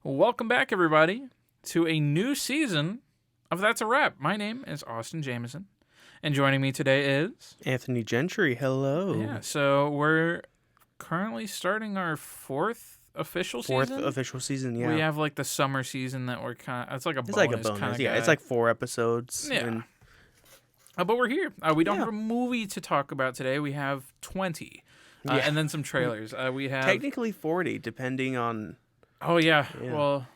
Welcome back, everybody, to a new season of That's a Wrap. My name is Austin Jameson, and joining me today is... Anthony Gentry, hello. Yeah, so we're currently starting our fourth official season, yeah. We have, like, the summer season that we're kind of... It's like a bonus kind of yeah. It's like 4 episodes. Yeah. But we're here. We don't have a movie to talk about today. We have 20. And then some trailers. We have... Technically 40, depending on... Oh, yeah. Well,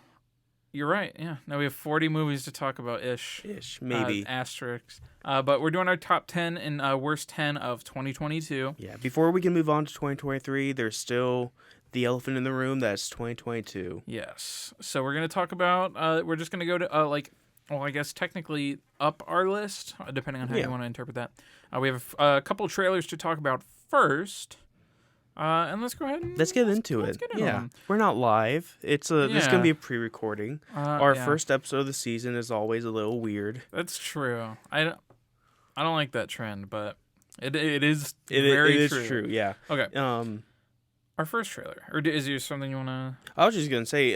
you're right. Yeah. Now we have 40 movies to talk about, ish, maybe. Asterisks. But we're doing our top 10 and worst 10 of 2022. Yeah. Before we can move on to 2023, there's still the elephant in the room. That's 2022. Yes. So we're going to talk about, we're just going to go to, I guess technically up our list, depending on how you want to interpret that. We have a couple of trailers to talk about first. And let's go ahead and let's get into it. We're not live. This is gonna be a pre-recording. Our first episode of the season is always a little weird. That's true. I don't like that trend, but it is very true. It is true. Yeah. Okay. Our first trailer, or is there something you wanna? I was just gonna say,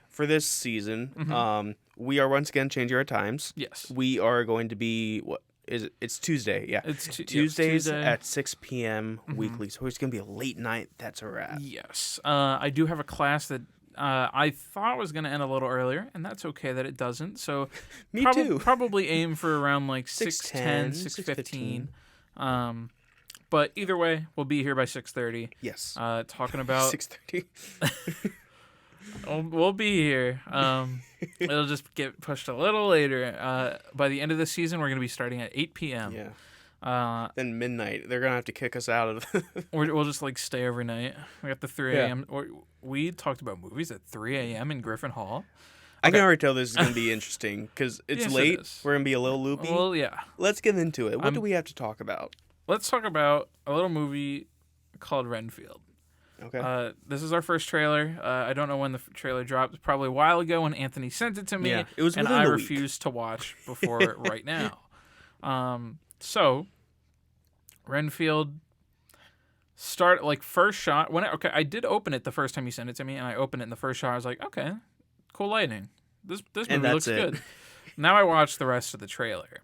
for this season, we are once again changing our times. Yes. We are going to be It's Tuesday, yeah. It's Tuesdays Tuesday. at 6 p.m. weekly, so it's going to be a late night. That's a wrap. Yes. I do have a class that I thought was going to end a little earlier, and that's okay that it doesn't. So Me too. Probably aim for around like 6:10, 6:15. But either way, we'll be here by 6:30. Yes. Talking about... 6:30. We'll be here. It'll just get pushed a little later. By the end of the season, we're going to be starting at 8 p.m. Yeah. Then midnight. They're going to have to kick us out of We'll just like stay overnight. We got the 3 a.m. We talked about movies at 3 a.m. in Griffin Hall. Okay. I can already tell this is going to be interesting because it's late. We're going to be a little loopy. Well, yeah. Let's get into it. What do we have to talk about? Let's talk about a little movie called Renfield. Okay. This is our first trailer. I don't know when the trailer dropped. Probably a while ago when Anthony sent it to me. Yeah, it was and I refused to watch before right now. So Renfield first shot I did open it the first time you sent it to me, and I opened it in the first shot. I was like, okay, cool lighting. This movie looks good. Now I watched the rest of the trailer.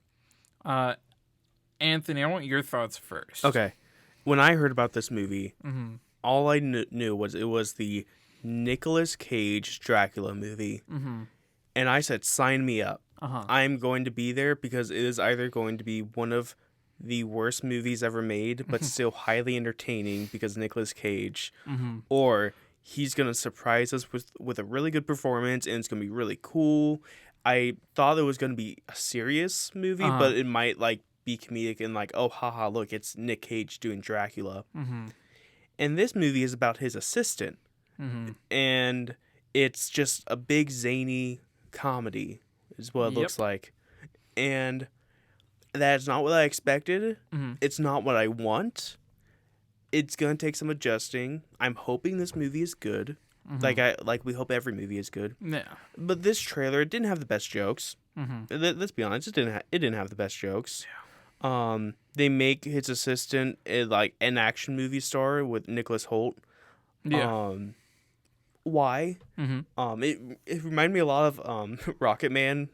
Anthony, I want your thoughts first. Okay. When I heard about this movie, all I knew was it was the Nicolas Cage Dracula movie. And I said, sign me up. I'm going to be there because it is either going to be one of the worst movies ever made, but still highly entertaining because Nicolas Cage, or he's going to surprise us with a really good performance and it's going to be really cool. I thought it was going to be a serious movie, but it might be comedic and oh, haha, look, it's Nick Cage doing Dracula. And this movie is about his assistant. And it's just a big zany comedy is what it looks like. And that's not what I expected. It's not what I want. It's going to take some adjusting. I'm hoping this movie is good. We hope every movie is good. Yeah. But this trailer, it didn't have the best jokes. Let's be honest, it didn't have the best jokes. Yeah. They make his assistant an action movie star with Nicholas Hoult. Yeah. Why? It reminded me a lot of Rocket Man,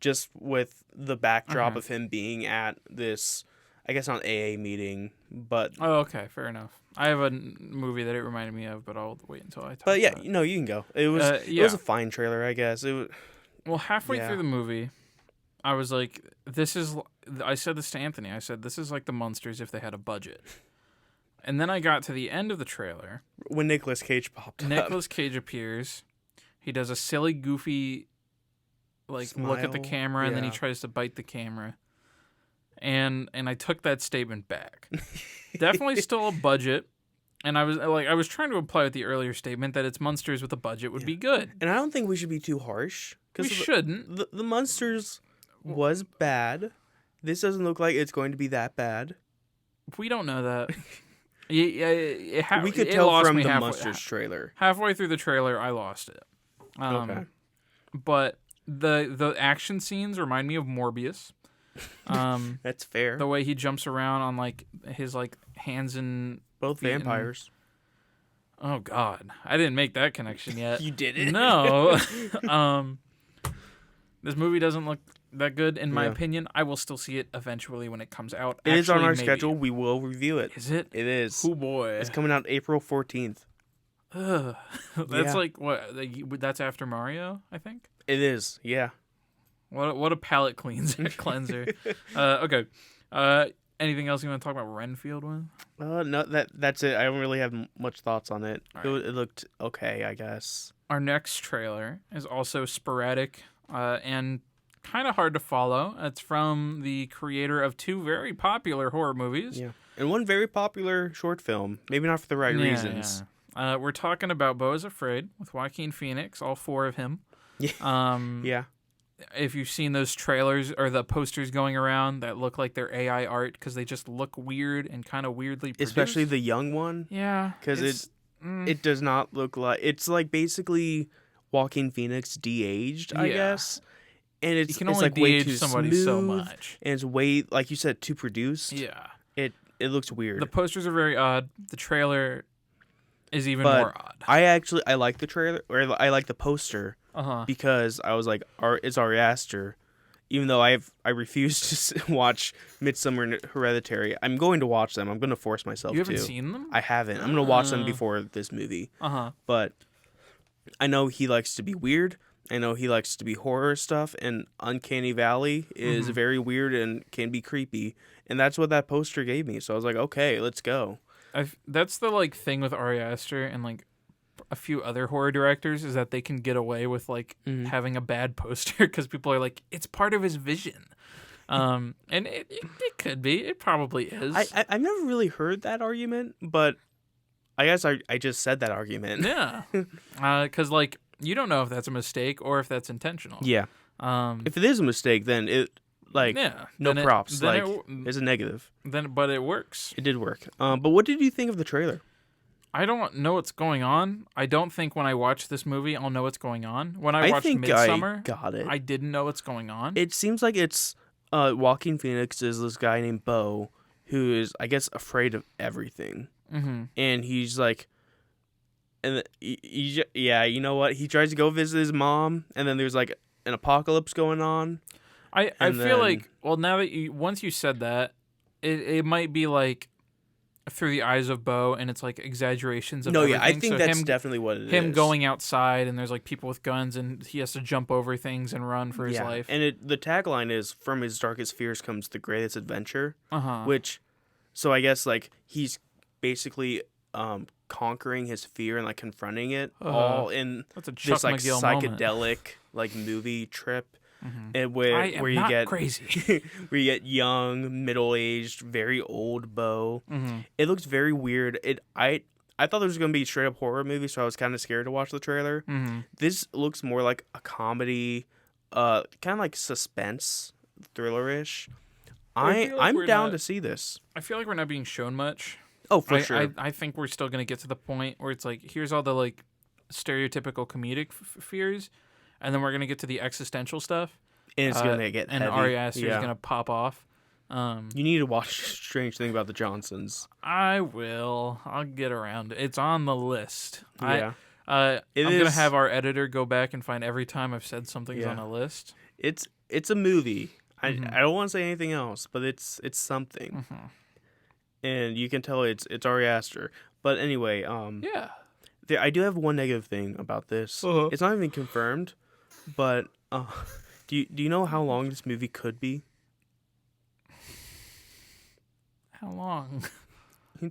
just with the backdrop of him being at this, I guess, not AA meeting, but... Oh, okay, fair enough. I have a movie that it reminded me of, but I'll wait until I talk about it. But yeah, you can go. It was a fine trailer, I guess. Well, halfway through the movie, I was like, I said this to Anthony. I said, this is like the Munsters if they had a budget. And then I got to the end of the trailer. When Nicolas Cage popped up. Nicolas Cage appears. He does a silly, goofy, smile. Look at the camera, and then he tries to bite the camera. And I took that statement back. Definitely still a budget. And I was trying to imply with the earlier statement that it's Munsters with a budget would be good. And I don't think we should be too harsh. We shouldn't. The Munsters was bad. This doesn't look like it's going to be that bad. We don't know that. We could tell from the Munsters trailer. Halfway through the trailer, I lost it. Okay. But the action scenes remind me of Morbius. That's fair. The way he jumps around on his hands and both vampires. Oh God, I didn't make that connection yet. You didn't? No. This movie doesn't look that good in my opinion. I will still see it eventually when it comes out. It is on our schedule. We will review it. Is it? It is. Oh boy. It's coming out April 14th. That's like what? That's after Mario, I think. It is. Yeah. What a palate cleanser. Okay. Anything else you want to talk about Renfield with? No, that's it. I don't really have much thoughts on it. Right. It looked okay, I guess. Our next trailer is also sporadic and kind of hard to follow. It's from the creator of 2 very popular horror movies. Yeah. And 1 very popular short film. Maybe not for the right reasons. Yeah. We're talking about Beau is Afraid with Joaquin Phoenix, all 4 of him. Yeah. Yeah. If you've seen those trailers or the posters going around that look like they're AI art because they just look weird and kind of weirdly produced. Especially the young one. Yeah. Because it does not look like... It's like basically Joaquin Phoenix de-aged, I guess. And you can only de-age somebody so much. And it's way, like you said, too produced. Yeah. It looks weird. The posters are very odd. The trailer is even more odd. I like the trailer, or I like the poster. Uh-huh. Because I was like, it's Ari Aster. Even though I refuse to watch Midsommar and Hereditary, I'm going to watch them. I'm going to force myself to. You haven't seen them? I haven't. I'm going to watch them before this movie. Uh-huh. But I know he likes to be weird. I know he likes to be horror stuff. And Uncanny Valley is very weird and can be creepy. And that's what that poster gave me. So I was like, okay, let's go. That's the like thing with Ari Aster and like a few other horror directors is that they can get away with like having a bad poster because people are like, it's part of his vision. And it could be. It probably is. I've never really heard that argument, but I guess I just said that argument. Yeah. Because like you don't know if that's a mistake or if that's intentional. Yeah. If it is a mistake, then it no props. It's a negative. But it works. It did work. But what did you think of the trailer? I don't know what's going on. I don't think when I watch this movie, I'll know what's going on. When I watched Midsommar, I got it. I didn't know what's going on. It seems like it's Joaquin Phoenix is this guy named Beau who is, I guess, afraid of everything. Mm-hmm. And he's like, and you know what? He tries to go visit his mom, and then there's like an apocalypse going on. I feel like, well, now that once you said that, it might be like through the eyes of Beau, and it's like exaggerations of everything. I think that's definitely what it is. Him going outside, and there's like people with guns, and he has to jump over things and run for his life. And the tagline is, "From his darkest fears comes the greatest adventure." Uh-huh. So I guess like he's basically conquering his fear and like confronting it all in this like McGill psychedelic like movie trip. Mm-hmm. And where you get crazy. where you get young, middle-aged, very old Beau. Mm-hmm. It looks very weird. I thought there was going to be a straight up horror movie, so I was kind of scared to watch the trailer. Mm-hmm. This looks more like a comedy, kind of like suspense, thriller-ish. I'm down to see this. I feel like we're not being shown much. Oh, for sure. I think we're still going to get to the point where it's like, here's all the like stereotypical comedic fears. And then we're gonna get to the existential stuff, and it's gonna get and heavy. Ari Aster is gonna pop off. You need to watch Strange Thing About the Johnsons. I will. I'll get around it. It's on the list. Yeah, I'm gonna have our editor go back and find every time I've said something's on a list. It's a movie. I don't want to say anything else, but it's something, and you can tell it's Ari Aster. But anyway, I do have one negative thing about this. It's not even confirmed. But do you know how long this movie could be? How long?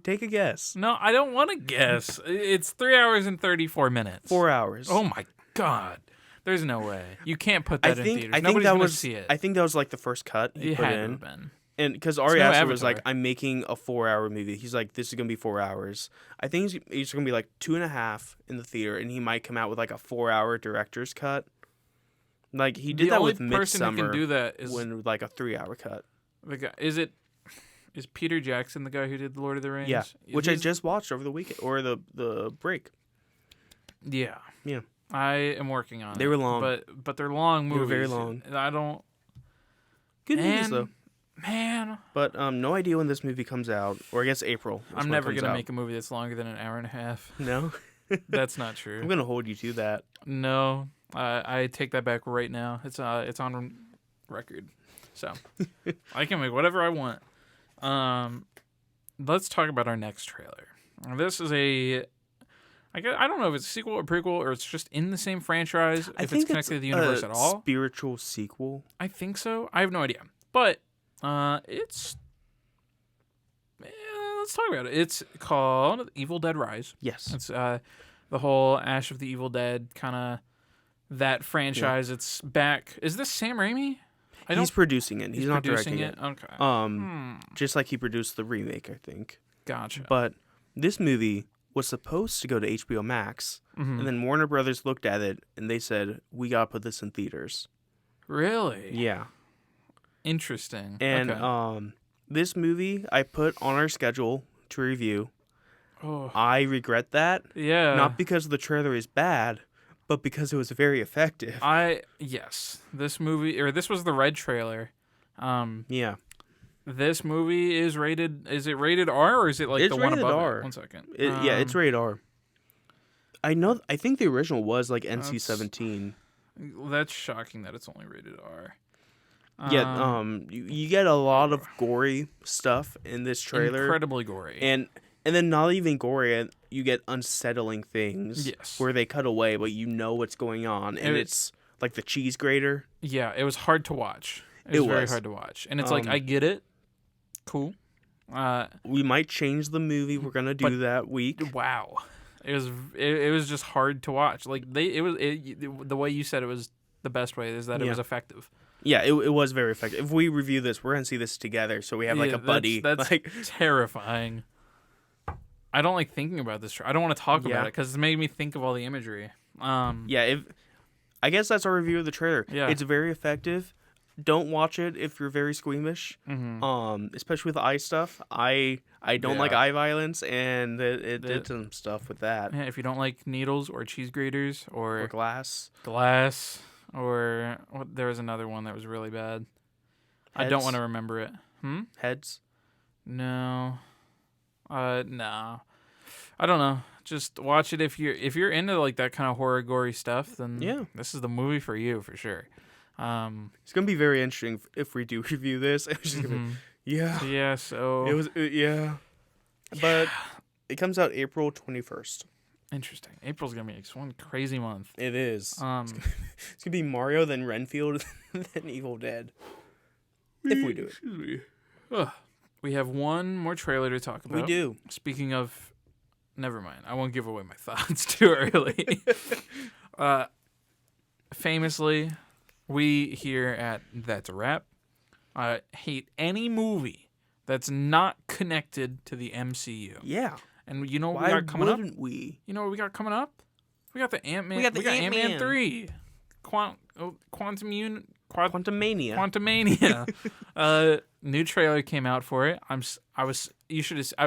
Take a guess. No, I don't want to guess. It's 3 hours and 34 minutes. 4 hours. Oh my God. There's no way. You can't put that in theaters. Nobody's going to see it. I think that was like the first cut he put in. It had to have been. And because Ari Aster was like, I'm making a 4 hour movie. He's like, this is going to be 4 hours. I think he's going to be like 2.5 in the theater, and he might come out with like a 4 hour director's cut. Like he did that with Midsommar. The only person who can do that is like a 3 hour cut. The guy is Peter Jackson the guy who did The Lord of the Rings? Yeah, which I just watched over the weekend or the break. Yeah. Yeah. I am working on it. They were long, but they're long movies. They were very long. I don't. Good movies though. Man. But no idea when this movie comes out, or I guess April. I'm never going to make a movie that's longer than an hour and a half. No? That's not true. I'm going to hold you to that. No, I take that back right now. It's on record. So, I can make whatever I want. Let's talk about our next trailer. This is I don't know if it's a sequel or prequel or it's just in the same franchise. If it's connected to the universe at all. Spiritual sequel. I think so. I have no idea. But let's talk about it. It's called Evil Dead Rise. Yes. It's the whole Ash of the Evil Dead kind of that franchise. Yeah. It's back. Is this Sam Raimi? He's producing it. He's not producing directing it. Okay. Just like he produced the remake, I think. Gotcha. But this movie was supposed to go to HBO Max, and then Warner Brothers looked at it and they said, "We gotta put this in theaters." Really? Yeah. Interesting. And okay. This movie I put on our schedule to review. Oh. I regret that. Yeah. Not because the trailer is bad, but because it was very effective. This movie, or this was the Red trailer. Yeah. This movie is rated. Is it rated R or is it like it's the one above R. it? 1 second. Yeah, it's rated R. I think the original was like NC-17. That's shocking that it's only rated R. Yeah. You get a lot of gory stuff in this trailer. Incredibly gory. And then not even gory, you get unsettling things. Yes. Where they cut away, but you know what's going on, and it's like the cheese grater. Yeah, it was hard to watch. It was very hard to watch, and it's like I get it. Cool. We might change the movie. We're gonna do that week. Wow, it was just hard to watch. Like the way you said it was the best way is that it was effective. Yeah, it was very effective. If we review this, we're gonna see this together, so we have like a buddy. That's like terrifying. I don't like thinking about this. I don't want to talk about it because it's made me think of all the imagery. I guess that's our review of the trailer. Yeah, it's very effective. Don't watch it if you're very squeamish. Especially with eye stuff. I don't like eye violence, and it did some stuff with that. Yeah, if you don't like needles or cheese graters or glass, or there was another one that was really bad. Heads? I don't want to remember it. Heads? No. No. I don't know. Just watch it if you're into like that kind of horror gory stuff. Then this is the movie for you for sure. It's gonna be very interesting if we do review this. It's just gonna be, So it was but it comes out April 21st. Interesting. April's gonna be one crazy month. It is. It's gonna be Mario, then Renfield, then Evil Dead. If we do it. Excuse me. We have one more trailer to talk about. We do. Speaking of, never mind. I won't give away my thoughts too early. Famously, we here at That's a Wrap hate any movie that's not connected to the MCU. Yeah. And you know what we got coming up? We? You know what we got coming up? We got the Ant-Man. We got Ant-Man 3. Quantumania. New trailer came out for it. I was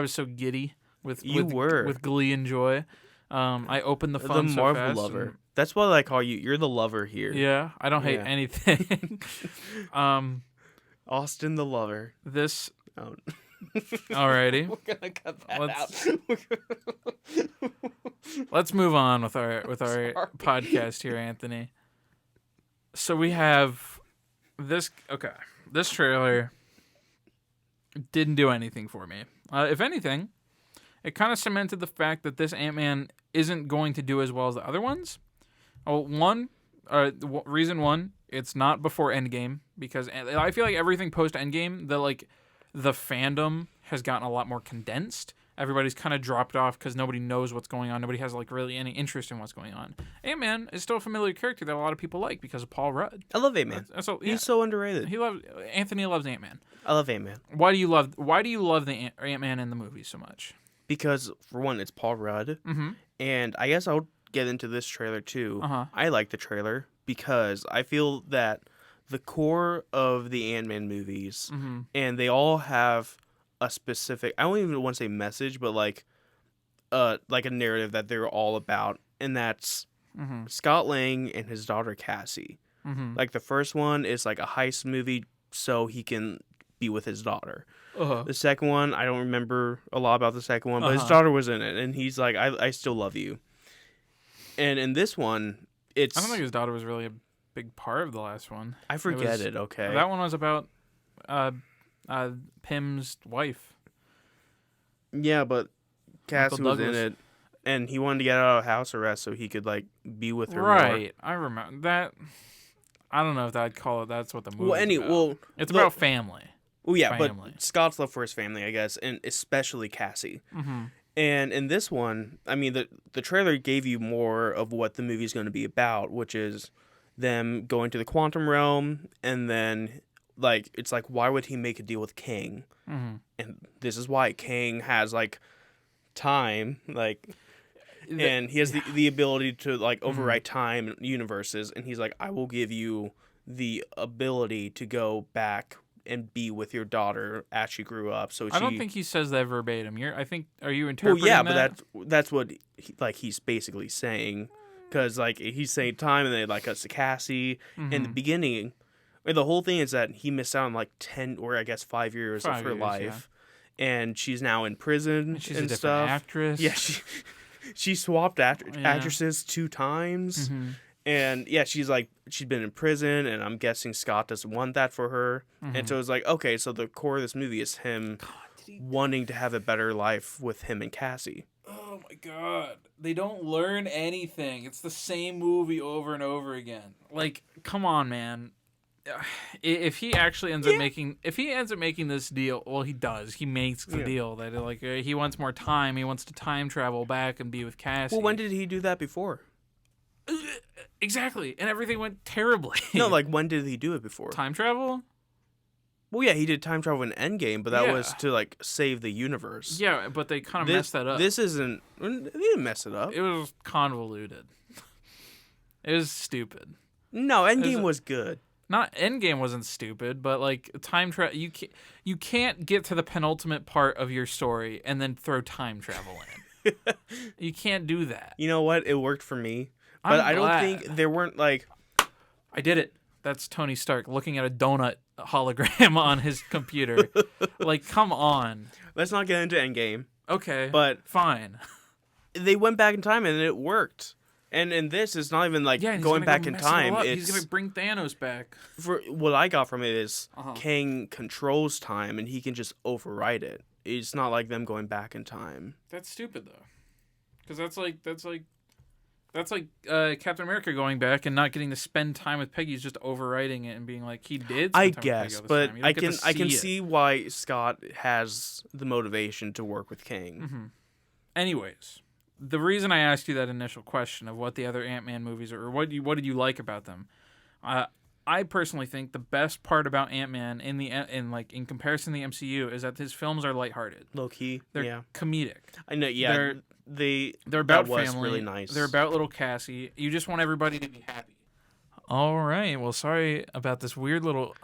so giddy with glee and joy. I opened the phone so Marvel fast. Lover. That's what I call you. You're the lover here. Yeah, I don't hate anything. Austin the lover. This. Oh. Alrighty. We're gonna cut that out. Let's move on with our podcast here, Anthony. So we have this. Okay, this trailer didn't do anything for me. If anything, it kind of cemented the fact that this Ant-Man isn't going to do as well as the other ones. Reason one, it's not before Endgame, because I feel like everything post Endgame, the fandom has gotten a lot more condensed. Everybody's kind of dropped off because nobody knows what's going on. Nobody has really any interest in what's going on. Ant-Man is still a familiar character that a lot of people like because of Paul Rudd. I love Ant-Man. He's so underrated. Anthony loves Ant-Man. I love Ant-Man. Why do you love the Ant-Man in the movie so much? Because for one, it's Paul Rudd, and I guess I'll get into this trailer too. I like the trailer because I feel that the core of the Ant-Man movies, and they all have a specific, I don't even want to say message, but like a narrative that they're all about, and that's Scott Lang and his daughter Cassie. Like the first one is like a heist movie, so he can be with his daughter. Uh-huh. The second one, I don't remember a lot about the second one, but his Uh-huh. daughter was in it, and he's like, I still love you. And in this one, it's... I don't think his daughter was really a big part of the last one. I forget it, okay. That one was about Pym's wife. Yeah, but Cassie was in Douglas. it, and he wanted to get out of house arrest so he could, like, be with her more. Right. I remember that. I don't know if I'd call it that's what the movie about. It's about family. Well, yeah, family. But Scott's love for his family, I guess, and especially Cassie. Mm-hmm. And in this one, I mean, the trailer gave you more of what the movie's going to be about, which is them going to the quantum realm, and then, like, it's like, why would he make a deal with Kang? Mm-hmm. And this is why Kang has, like, time, like... And he has the ability to, like, overwrite time and universes, and he's like, I will give you the ability to go back and be with your daughter as she grew up. So I don't think he says that verbatim. Are you interpreting that? Well, yeah, but that's what he's basically saying, because like he's saying time, and they like us to Cassie in the beginning. And the whole thing is that he missed out on like 10 or I guess 5 years of her life, and she's now in prison and she's a different stuff. actress. Yeah, she swapped actresses 2 times. Mm-hmm. And yeah, she's been in prison, and I'm guessing Scott doesn't want that for her. Mm-hmm. And so it's like, okay, so the core of this movie is him wanting to have a better life with him and Cassie. Oh my god. They don't learn anything. It's the same movie over and over again. Like, come on, man. If he actually ends up making this deal, well, he does. He makes the deal that like he wants more time. He wants to time travel back and be with Cassie. Well, when did he do that before? Exactly, and everything went terribly. No, like when did he do it before? Time travel? Well, yeah, he did time travel in Endgame, but that was to like save the universe. Yeah, but they kind of messed that up. This isn't. They didn't mess it up. It was convoluted. It was stupid. No, Endgame was good. Not Endgame wasn't stupid, but like time travel, you can't get to the penultimate part of your story and then throw time travel in. You can't do that. You know what? It worked for me. But I don't think there weren't like... I did it. That's Tony Stark looking at a donut hologram on his computer. Like, come on. Let's not get into Endgame. Okay. But... Fine. They went back in time and it worked. And in this, it's not even like going back in time. He's going to bring Thanos back. For what I got from it is Kang controls time and he can just override it. It's not like them going back in time. That's stupid, though. Because that's like Captain America going back and not getting to spend time with Peggy. He's just overwriting it and being like, he did. I guess, but I can see why Scott has the motivation to work with Kang. Mm-hmm. Anyways, the reason I asked you that initial question of what the other Ant-Man movies are, or what did you like about them, I personally think the best part about Ant-Man in comparison to the MCU is that his films are lighthearted. Low key, they're comedic. I know, yeah. They're about family. Really nice. They're about little Cassie. You just want everybody to be happy. All right. Well, sorry about this weird little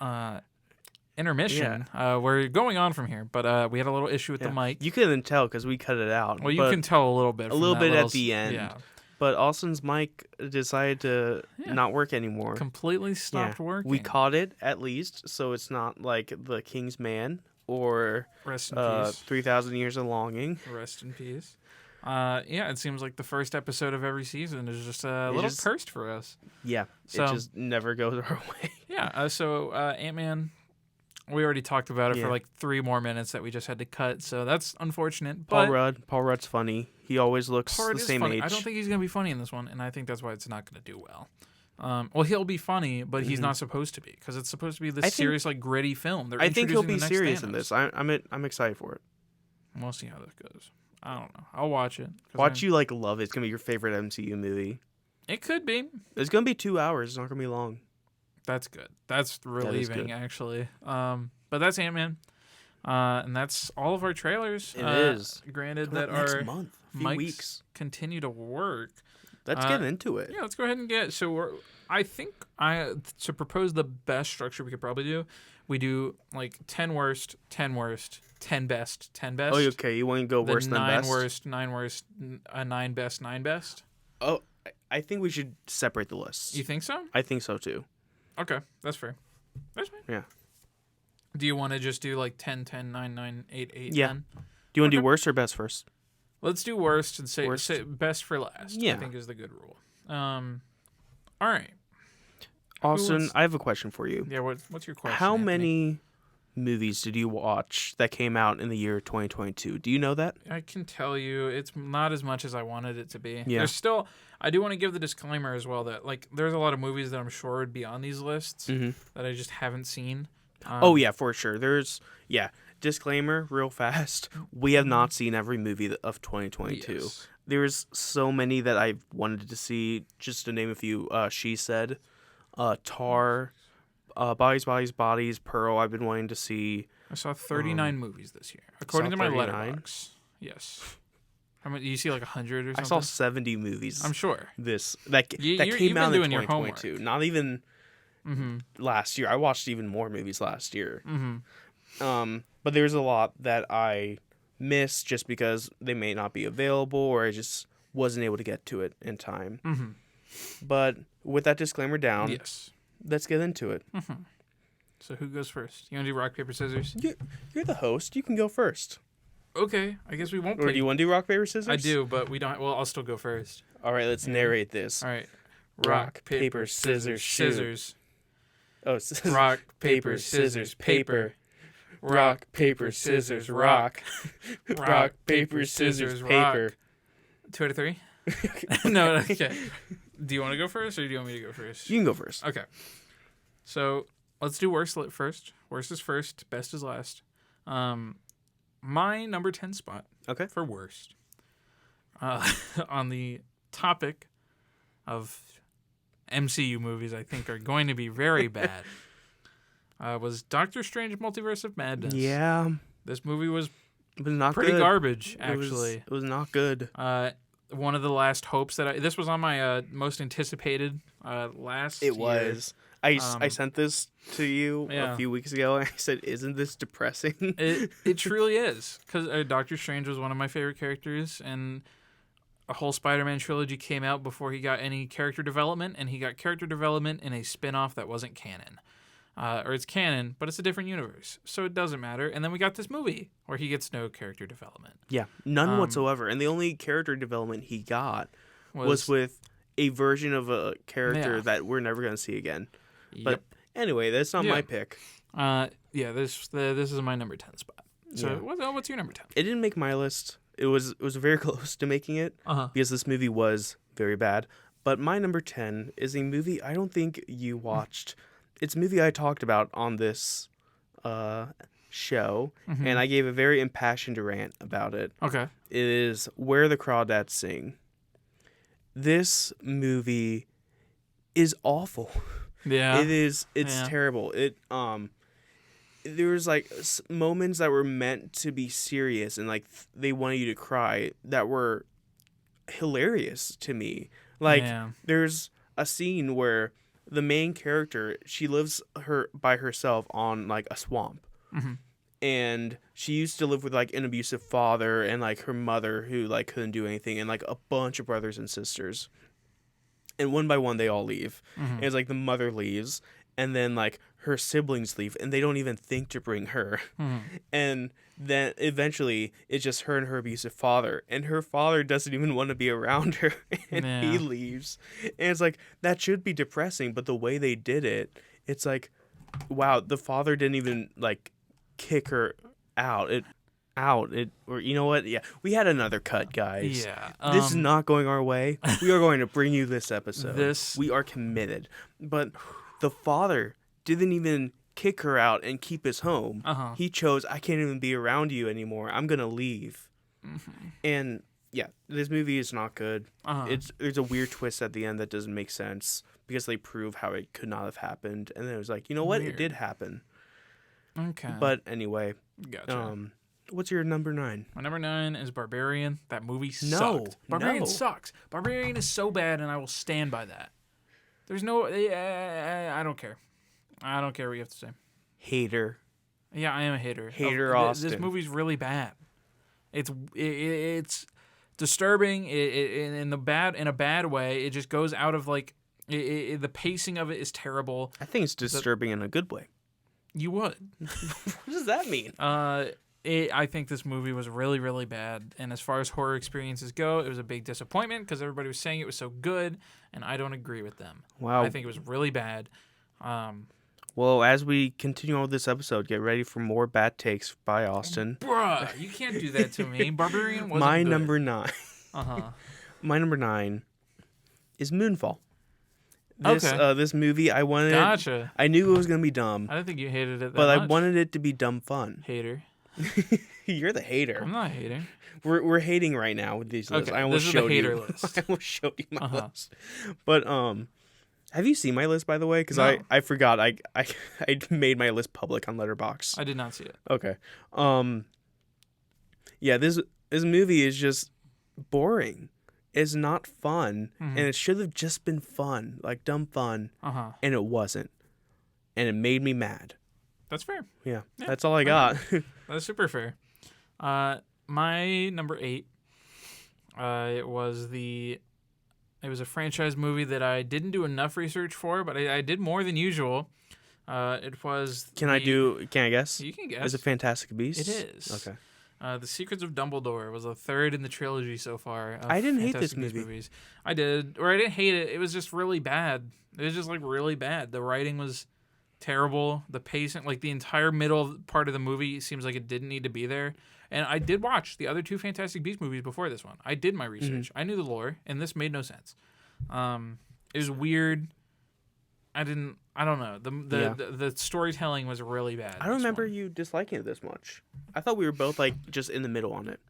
intermission. Yeah. We're going on from here, but we had a little issue with the mic. You couldn't tell because we cut it out. Well, you can tell a little bit. At the end. Yeah. But Austin's mic decided to not work anymore. Completely stopped working. We caught it at least, so it's not like The King's Man or Rest in peace. 3,000 Years of Longing. Rest in peace. It seems like the first episode of every season is just a little cursed for us. Yeah, so, it just never goes our way. Yeah, so Ant-Man, we already talked about it for like 3 more minutes that we just had to cut, so that's unfortunate. Paul Rudd's funny. He always looks the same age. I don't think he's going to be funny in this one, and I think that's why it's not going to do well. Well, he'll be funny, but he's not supposed to be, because it's supposed to be this serious, like, gritty film. I think he'll be serious in this. I'm excited for it. We'll see how this goes. I don't know. I'll watch it. You like love it. It's going to be your favorite MCU movie. It could be. It's going to be 2 hours. It's not going to be long. That's good. That's relieving, actually. But that's Ant-Man. And that's all of our trailers. It is. Granted that next our month, mics weeks continue to work. Let's get into it. Yeah, let's go ahead and get... So I think to propose the best structure we could probably do, we do like 10 worst, 10 worst, 10 best, 10 best. Oh, okay. You want to go worse than best? 9 worst, 9 best, 9 best. Oh, I think we should separate the lists. You think so? I think so too. Okay, that's fair. That's fine. Yeah. Do you want to just do like 10, 10, 9, 9, 8, 8, Yeah. then? Do you want to do worst or best first? Let's do worst and say Worst. best for last. Yeah. I think is the good rule. All right. Austin, I have a question for you. Yeah, what's your question? How Anthony? many movies did you watch that came out in the year 2022? Do you know that? I can tell you it's not as much as I wanted it to be. Yeah. There's still, I do want to give the disclaimer as well that like there's a lot of movies that I'm sure would be on these lists that I just haven't seen. Oh yeah, for sure. Disclaimer real fast. We have not seen every movie of 2022. Yes. There's so many that I wanted to see. Just to name a few, She Said, Tar, Bodies, Pearl. I've been wanting to see. I saw 39 movies this year, according to my 39? letterbox. Yes. How many? You see like 100 or something? I saw 70 movies. I'm sure. That came you've out been in doing your 2022. Not even last year. I watched even more movies last year. But there's a lot that I missed just because they may not be available or I just wasn't able to get to it in time. But with that disclaimer down, Yes. let's get into it. So who goes first? You want to do rock, paper, scissors? You're the host. You can go first. Okay. I guess we won't Or play. do you want to do rock, paper, scissors? I do, but we don't. Well, I'll still go first. All right, let's narrate this. All right. Rock, paper, scissors, shoot. scissors. Oh, Rock, paper, scissors, paper. Rock, paper, scissors, rock. Rock, paper, scissors, paper. 2 out of 3? No, okay. Do you want to go first or do you want me to go first? You can go first. Okay. So let's do worst first. Worst is first, best is last. My number 10 spot for worst on the topic of MCU movies I think are going to be very bad was Doctor Strange Multiverse of Madness. Yeah. This movie was It was not pretty good. garbage, actually. It was not good. One of the last hopes that this was on my most anticipated last It year. was. I sent this to you Yeah. a few weeks ago, and I said, "Isn't this depressing?" It truly is, because Doctor Strange was one of my favorite characters, and a whole Spider-Man trilogy came out before he got any character development, and he got character development in a spin-off that wasn't canon. Or it's canon, but it's a different universe, so it doesn't matter. And then we got this movie where he gets no character development. Yeah, none whatsoever. And the only character development he got was with a version of a character that we're never going to see again. Yep. But anyway, that's not my pick. This is my number 10 spot. So what's your number 10? It didn't make my list. It was very close to making it because this movie was very bad. But my number 10 is a movie I don't think you watched. It's a movie I talked about on this show, and I gave a very impassioned rant about it. Okay. It is Where the Crawdads Sing. This movie is awful. Yeah. It's terrible. There's like moments that were meant to be serious and like they wanted you to cry that were hilarious to me. Like there's a scene where the main character, she lives by herself on like a swamp. And she used to live with like an abusive father and like her mother who like couldn't do anything and like a bunch of brothers and sisters. And one by one they all leave. And it's like the mother leaves and then like her siblings leave and they don't even think to bring her. And then eventually it's just her and her abusive father, and her father doesn't even want to be around her and he leaves. And it's like that should be depressing, but the way they did it, it's like, wow, the father didn't even like kick her out. Or you know what? Yeah, we had another cut, guys. Yeah, this is not going our way. We are going to bring you this episode. We are committed. But the father didn't even kick her out and keep us home. He chose, I can't even be around you anymore. I'm gonna leave. And yeah, this movie is not good. There's a weird twist at the end that doesn't make sense because they prove how it could not have happened, and then it was like, you know what? Weird. It did happen. Okay. But anyway, gotcha. What's your number 9? My number 9 is Barbarian. That movie sucked. Barbarian sucks. Barbarian is so bad, and I will stand by that. There's no... I don't care. I don't care what you have to say. Hater. Yeah, I am a hater. Hater Austin. This movie's really bad. It's disturbing in a bad way. It just goes out of like... the pacing of it is terrible. I think it's disturbing in a good way. You would. What does that mean? I think this movie was really, really bad. And as far as horror experiences go, it was a big disappointment because everybody was saying it was so good, and I don't agree with them. Wow. I think it was really bad. Well, as we continue on with this episode, get ready for more bad takes by Austin. Bruh, you can't do that to me. Barbarian wasn't My good. number 9. Uh-huh. My number 9 is Moonfall. This movie, I wanted. Gotcha. I knew it was gonna be dumb. I didn't think you hated it that but much. I wanted it to be dumb fun. Hater. You're the hater. I'm not hating. We're hating right now with these lists. Okay, I almost this is the showed hater you. list. I almost showed you my list. But have you seen my list, by the way? Because No. I forgot. I made my list public on Letterboxd. I did not see it. Okay. Yeah, this movie is just boring. It's not fun, and it should have just been fun, like dumb fun, and it wasn't, and it made me mad. That's fair. Yeah, that's all I got. That's super fair. My number 8, it was a franchise movie that I didn't do enough research for, but I did more than usual. It was. Can I guess? You can guess. Is it Fantastic Beasts? It is. Okay. The Secrets of Dumbledore was the third in the trilogy so far. I didn't hate this Fantastic Beasts movie. Movies. I did, or I didn't hate it. It was just really bad. It was just like really bad. The writing was terrible. The pacing, like the entire middle part of the movie, seems like it didn't need to be there. And I did watch the other 2 Fantastic Beasts movies before this one. I did my research. I knew the lore, and this made no sense. It was weird. I don't know. The storytelling was really bad. I don't remember you disliking it this much. I thought we were both like just in the middle on it.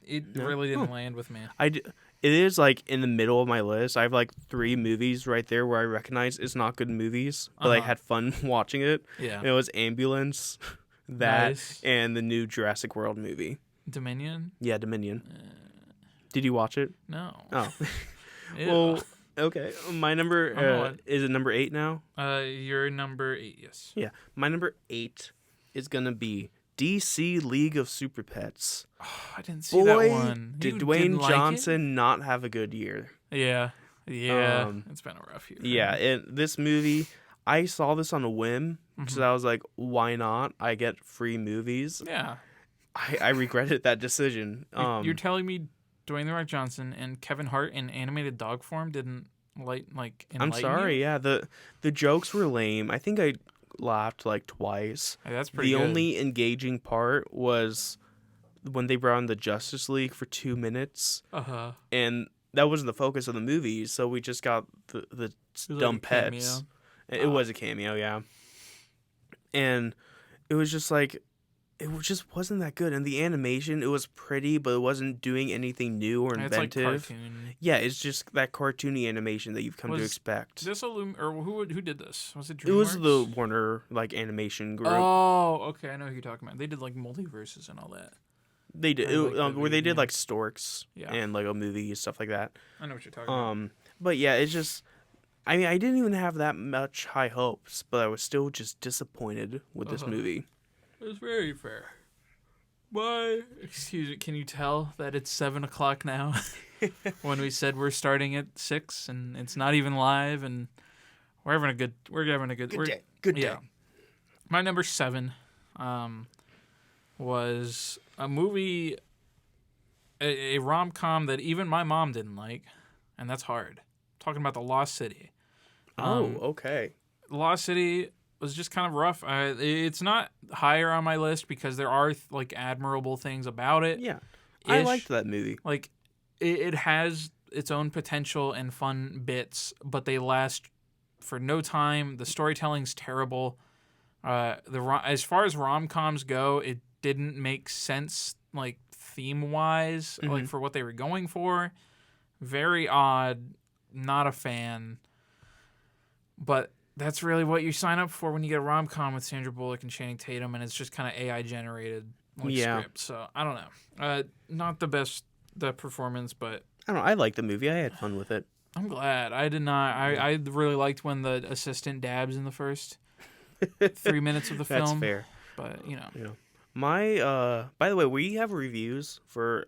It really didn't land with me. It is like in the middle of my list. I have like 3 movies right there where I recognize it's not good movies, but I had fun watching it. Yeah. It was Ambulance, and the new Jurassic World movie. Dominion? Yeah, Dominion. Did you watch it? No. Oh. Well, okay. My number is it number 8 now? Your number 8, yes. Yeah. My number 8 is gonna be DC League of Super Pets. Oh, I didn't see that one. Did Dwayne Johnson not have a good year? Yeah. It's been a rough year. Yeah, this movie, I saw this on a whim because I was like, why not? I get free movies. Yeah. I regretted that decision. You're telling me Dwayne The Rock Johnson and Kevin Hart in animated dog form didn't enlighten I'm sorry. you? Yeah, the jokes were lame. I think I laughed like twice. Hey, that's pretty good. The only engaging part was when they brought in the Justice League for 2 minutes. And that wasn't the focus of the movie, so we just got the dumb pets. It was a cameo, yeah. And it was just like, it just wasn't that good. And the animation, it was pretty, but it wasn't doing anything new or inventive. It's like cartoon. Yeah, it's just that cartoony animation that you've come to expect. This who did this? Was it DreamWorks? It was the Warner animation group. Oh, okay, I know who you're talking about. They did like multiverses and all that. They did where they did like Storks and Lego movies, stuff like that. I know what you're talking about. But yeah, it's just, I mean, I didn't even have that much high hopes, but I was still just disappointed with this movie. It's very fair. Excuse me, can you tell that it's 7:00 now? When we said we're starting at 6 and it's not even live, and we're having a good day. Good day. My number 7 was a movie, a rom-com that even my mom didn't like, and that's hard. I'm talking about The Lost City. Okay. Lost City was just kind of rough. It's not higher on my list because there are like admirable things about it. Yeah, I liked that movie. Like it has its own potential and fun bits, but they last for no time. The storytelling's terrible. As far as rom-coms go, it didn't make sense like theme-wise, like for what they were going for. Very odd. Not a fan. But that's really what you sign up for when you get a rom-com with Sandra Bullock and Channing Tatum, and it's just kind of AI-generated script. So, I don't know. Not the best performance, but... I don't know. I liked the movie. I had fun with it. I'm glad. I did not... I really liked when the assistant dabs in the first 3 minutes of the film. That's fair. But, you know. Yeah. By the way, we have reviews for...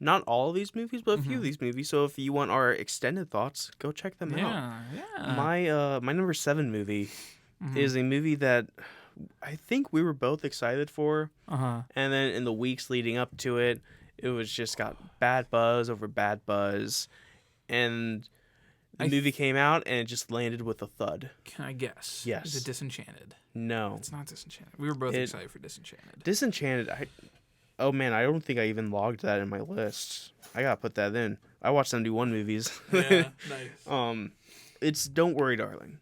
not all of these movies, but a few of these movies. So if you want our extended thoughts, go check them out. Yeah. My number 7 movie is a movie that I think we were both excited for. Uh-huh. And then in the weeks leading up to it, it was just got bad buzz over bad buzz. And the movie came out and it just landed with a thud. Can I guess? Yes. Is it Disenchanted? No. It's not Disenchanted. We were both excited for Disenchanted. Disenchanted, oh man, I don't think I even logged that in my list. I gotta put that in. I watched 71 movies. Yeah, nice. It's Don't Worry, Darling.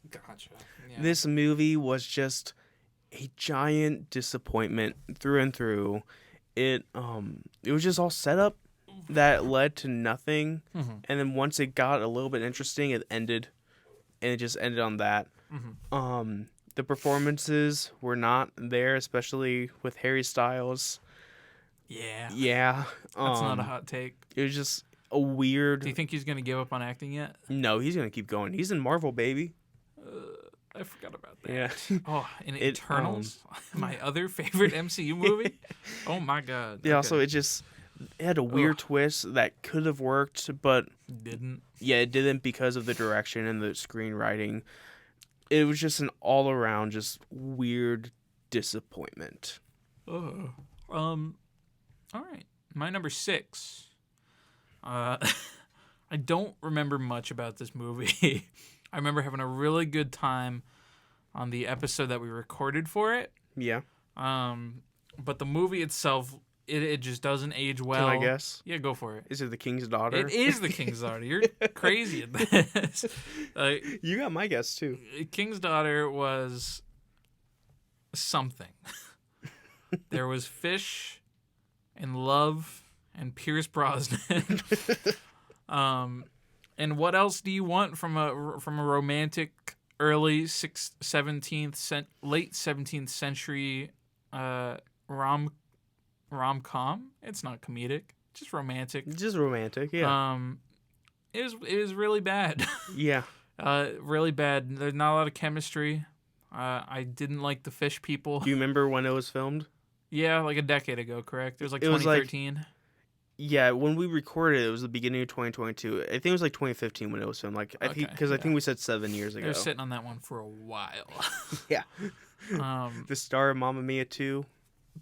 Gotcha. Yeah. This movie was just a giant disappointment through and through. It was just all set up that led to nothing, and then once it got a little bit interesting, it ended, and it just ended on that. The performances were not there, especially with Harry Styles. Yeah. That's not a hot take. It was just a weird. Do you think he's gonna give up on acting yet? No, he's gonna keep going. He's in Marvel, baby. I forgot about that. Yeah. Oh, and Eternals, my other favorite MCU movie. Oh my god. Yeah. Okay. So it had a weird twist that could have worked, but didn't. Yeah, it didn't because of the direction and the screenwriting. It was just an all-around just weird disappointment. Oh. All right. My number 6. I don't remember much about this movie. I remember having a really good time on the episode that we recorded for it. Yeah. But the movie itself, it just doesn't age well. Can I guess? Yeah, go for it. Is it The King's Daughter? It is The King's Daughter. You're crazy at this. You got my guess, too. King's Daughter was something. There was fish and love and Pierce Brosnan. And what else do you want from a romantic early late 17th century rom-com? It's not comedic, just romantic. Just romantic, yeah. It was really bad. Yeah. Really bad. There's not a lot of chemistry. I didn't like the fish people. Do you remember when it was filmed? Yeah, like a decade ago, correct? It was like 2013. Yeah, when we recorded it was the beginning of 2022. I think it was like 2015 when it was filmed. Like I think we said 7 years ago. They were sitting on that one for a while. Yeah. The star of Mamma Mia 2.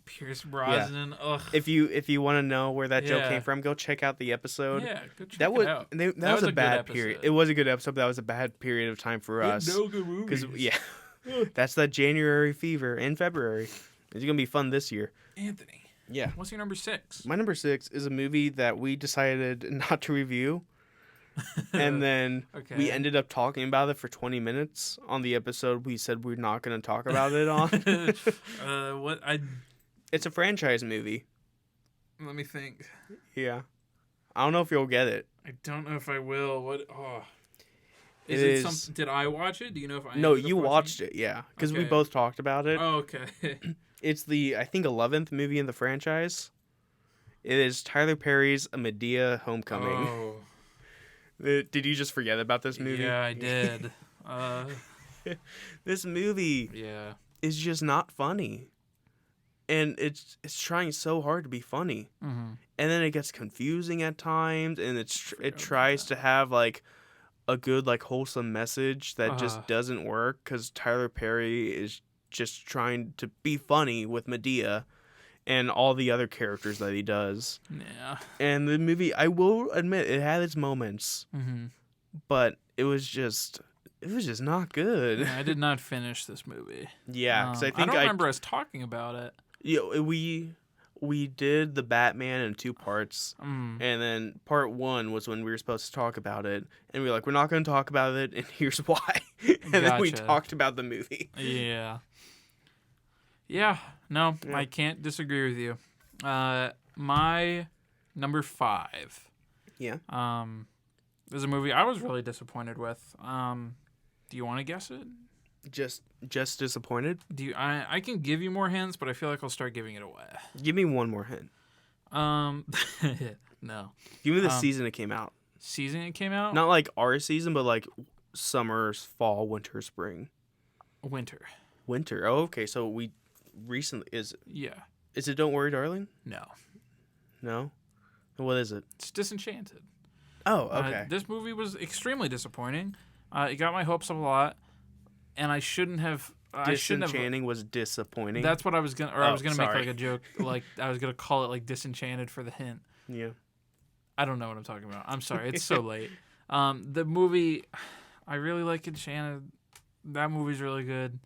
Pierce Brosnan. Yeah. Ugh. If you want to know where that joke came from, go check out the episode. Yeah, go check it out. That was a bad period. It was a good episode, but that was a bad period of time for us. No good movies. That's that January fever in February. It's gonna be fun this year. Anthony. Yeah. What's your number 6? My number 6 is a movie that we decided not to review. And then we ended up talking about it for 20 minutes on the episode we said we're not going to talk about it on. It's a franchise movie. Let me think. Yeah. I don't know if you'll get it. I don't know if I will. What? Oh. Did I watch it? Do you know if I? No, you watched it. Yeah, because we both talked about it. Oh, okay. It's the, I think, 11th movie in the franchise. It is Tyler Perry's A Medea Homecoming. Oh. Did you just forget about this movie? Yeah, I did. This movie is just not funny. And it's trying so hard to be funny. Mm-hmm. And then it gets confusing at times, and it tries to have, like, a good, like, wholesome message that just doesn't work because Tyler Perry is just trying to be funny with Medea and all the other characters that he does. Yeah. And the movie, I will admit, it had its moments, but it was just not good. Yeah, I did not finish this movie. Yeah, because I think I don't remember us talking about it. Yeah, we did the Batman in 2 parts, and then part 1 was when we were supposed to talk about it, and we were like, we're not going to talk about it, and here's why. And then we talked about the movie. Yeah. Yeah, no, I can't disagree with you. My number 5. Yeah. Is a movie I was really disappointed with. Do you want to guess it? Just disappointed? I can give you more hints, but I feel like I'll start giving it away. Give me one more hint. No. Give me the season it came out. Season it came out? Not like our season, but like summer, fall, winter, spring. Winter. Oh, okay. So we recently is it Don't Worry, Darling? No. What is it? It's Disenchanted. Oh, okay. This movie was extremely disappointing. It got my hopes up a lot, and I shouldn't have I shouldn't have. Disenchanting was disappointing. That's what I was gonna, or I was gonna make like a joke, like I was gonna call it like Disenchanted for the hint. Yeah. I don't know what I'm talking about. I'm sorry, it's so late. The movie, I really like Enchanted. That movie's really good.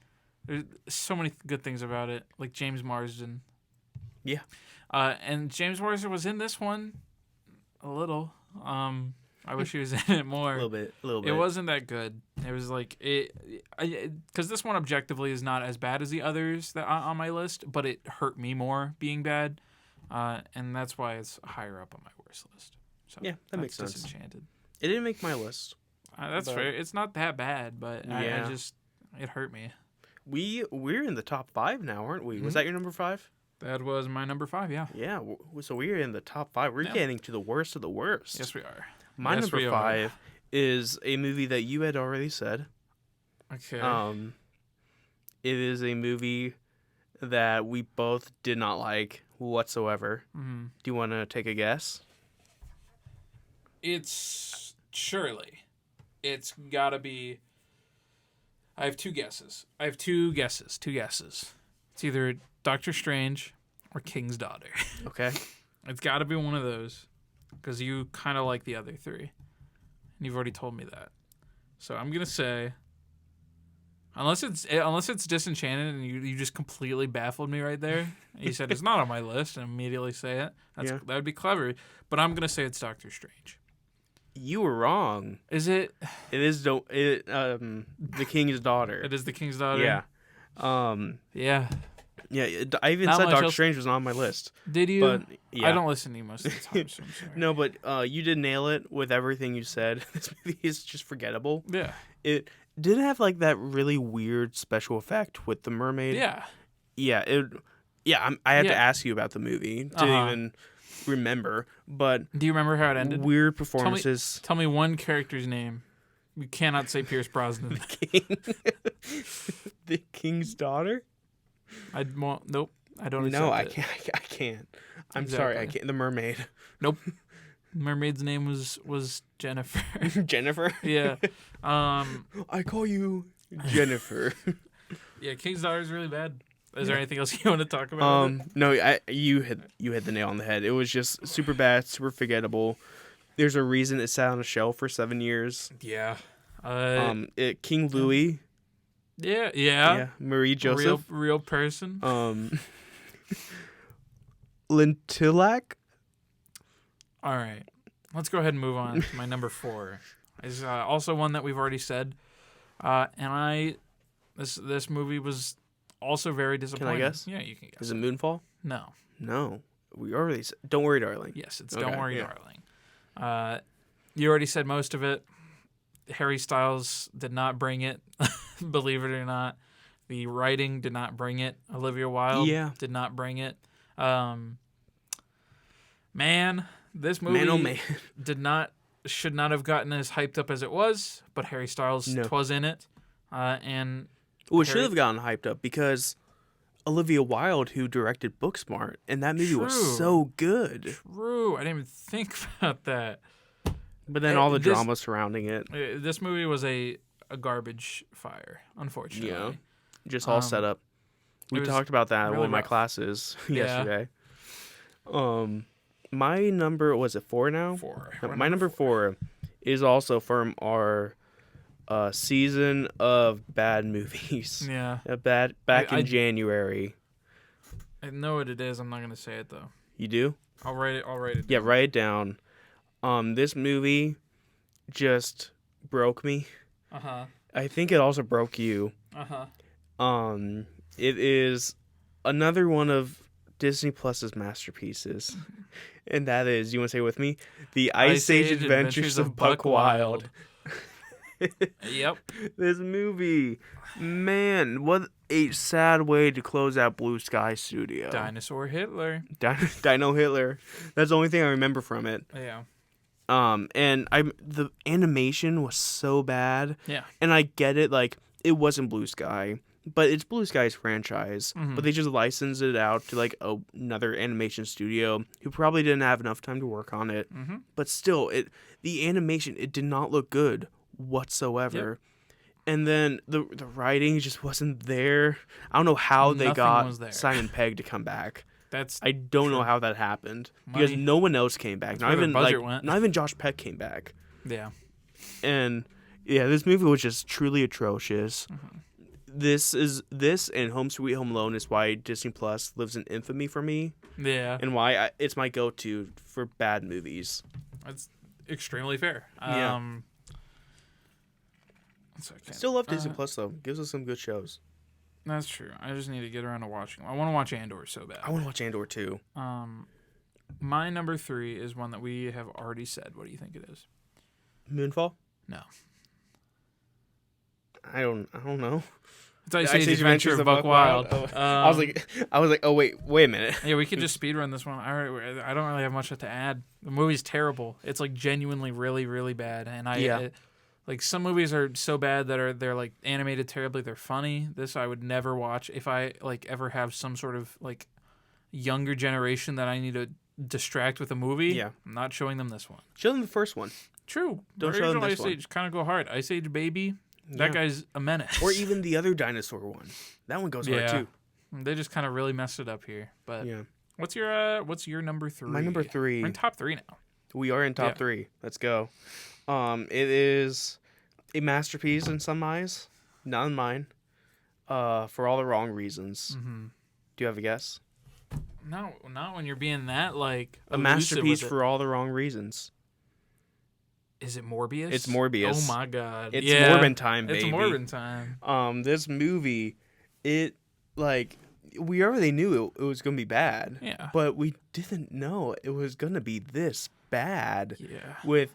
There's so many good things about it, like James Marsden. Yeah. And James Marsden was in this one a little. I wish he was in it more. A little bit. It wasn't that good. It was like because this one objectively is not as bad as the others that on my list, but it hurt me more being bad, and that's why it's higher up on my worst list. So yeah, that makes sense. Disenchanted. It didn't make my list. That's fair. It's not that bad, but I just it hurt me. We're in the top 5 now, aren't we? Mm-hmm. Was that your number 5? That was my number 5. Yeah. Yeah. So we're in the top 5. We're getting to the worst of the worst. Yes, we are. My number 5 is a movie that you had already said. Okay. It is a movie that we both did not like whatsoever. Mm-hmm. Do you want to take a guess? It's gotta be. I have 2 guesses. Two guesses. It's either Doctor Strange or King's Daughter. Okay. It's gotta be one of those. Because you kind of like the other 3. And you've already told me that. So I'm going to say, unless it's Disenchanted and you just completely baffled me right there. You said it's not on my list and immediately say it. That would be clever. But I'm going to say it's Doctor Strange. You were wrong. Is it? It is The King's Daughter. It is The King's Daughter? Yeah. Yeah. Yeah, I even said Doctor Strange was not on my list. Did you? But, yeah. I don't listen to you most of the time, so I'm sorry. No, but you did nail it with everything you said. This movie is just forgettable. Yeah. It did have like that really weird special effect with the mermaid. Yeah. Yeah. I had to ask you about the movie to even remember. But do you remember how it ended? Weird performances. Tell me one character's name. You cannot say Pierce Brosnan. The King's Daughter? Nope. I don't. No, I can't. I'm sorry. I can't. The mermaid. Nope. Mermaid's name was Jennifer. Jennifer. Yeah. I call you Jennifer. Yeah, King's Daughter is really bad. Is there anything else you want to talk about? No. You hit the nail on the head. It was just super bad, super forgettable. There's a reason it sat on a shelf for 7 years. Yeah. King Louis. Yeah. Marie Joseph. Real person. Lintillac. All right. Let's go ahead and move on to my number 4. It's also one that we've already said. This movie was also very disappointing. Can I guess? Yeah, you can guess. Is it Moonfall? No. We already said Don't Worry, Darling. Yes, it's Don't Worry, Darling. You already said most of it. Harry Styles did not bring it, believe it or not. The writing did not bring it. Olivia Wilde did not bring it. This movie should not have gotten as hyped up as it was, but Harry Styles was in it. It should have gotten hyped up because Olivia Wilde, who directed Booksmart, and that movie was so good. True. I didn't even think about that. But then all the drama surrounding it. This movie was a garbage fire, unfortunately. Yeah. Just all set up. We talked about that in one of my classes yesterday. My number, was it 4 now? 4. My number 4 is also from our season of bad movies. Yeah. Back in January. I know what it is. I'm not going to say it, though. You do? I'll write it down. Yeah, write it down. This movie just broke me. Uh-huh. I think it also broke you. Uh-huh. It is another one of Disney Plus's masterpieces. And that is, you want to say it with me? The Ice Age Adventures of Buck Wild. Yep. This movie. Man, what a sad way to close out Blue Sky Studio. Dinosaur Hitler. Dino Hitler. That's the only thing I remember from it. Yeah. And the animation was so bad. Yeah. And I get it, like, it wasn't Blue Sky, but it's Blue Sky's franchise. Mm-hmm. But they just licensed it out to, like, another animation studio who probably didn't have enough time to work on it. Mm-hmm. But still, the animation, it did not look good whatsoever. And then the writing just wasn't there. I don't know how they got Simon Pegg to come back. I don't know how that happened because no one else came back. Not even Josh Peck came back. Yeah. And this movie was just truly atrocious. Mm-hmm. This and Home Sweet Home Alone is why Disney Plus lives in infamy for me. Yeah. And why it's my go-to for bad movies. That's extremely fair. Yeah. I still love Disney Plus though. Gives us some good shows. That's true. I just need to get around to watching. I want to watch Andor so bad. I want to watch Andor too. My number 3 is one that we have already said. What do you think it is? Moonfall? No. I don't know. It's Ice Age Adventures of Buck Wild. Oh. I was like, oh wait a minute. Yeah, we could just speedrun this one. I don't really have much to add. The movie's terrible. It's like genuinely really, really bad. And like some movies are so bad that they're like animated terribly. They're funny. This I would never watch if I like ever have some sort of like younger generation that I need to distract with a movie. Yeah, I'm not showing them this one. Show them the first one. True. Don't show them this Ice Age kind of go hard. Ice Age Baby. That guy's a menace. Or even the other dinosaur one. That one goes hard too. They just kind of really messed it up here. But what's your number 3? My number 3. We're in top 3 now. We are in top 3. Let's go. It is a masterpiece in some eyes, not in mine. For all the wrong reasons. Mm-hmm. Do you have a guess? No, not when you're being that like a masterpiece for all the wrong reasons. Is it Morbius? It's Morbius. Oh my god. It's Morbin time, baby. It's Morbin time. This movie, we already knew it was gonna be bad. Yeah. But we didn't know it was gonna be this bad. Yeah. With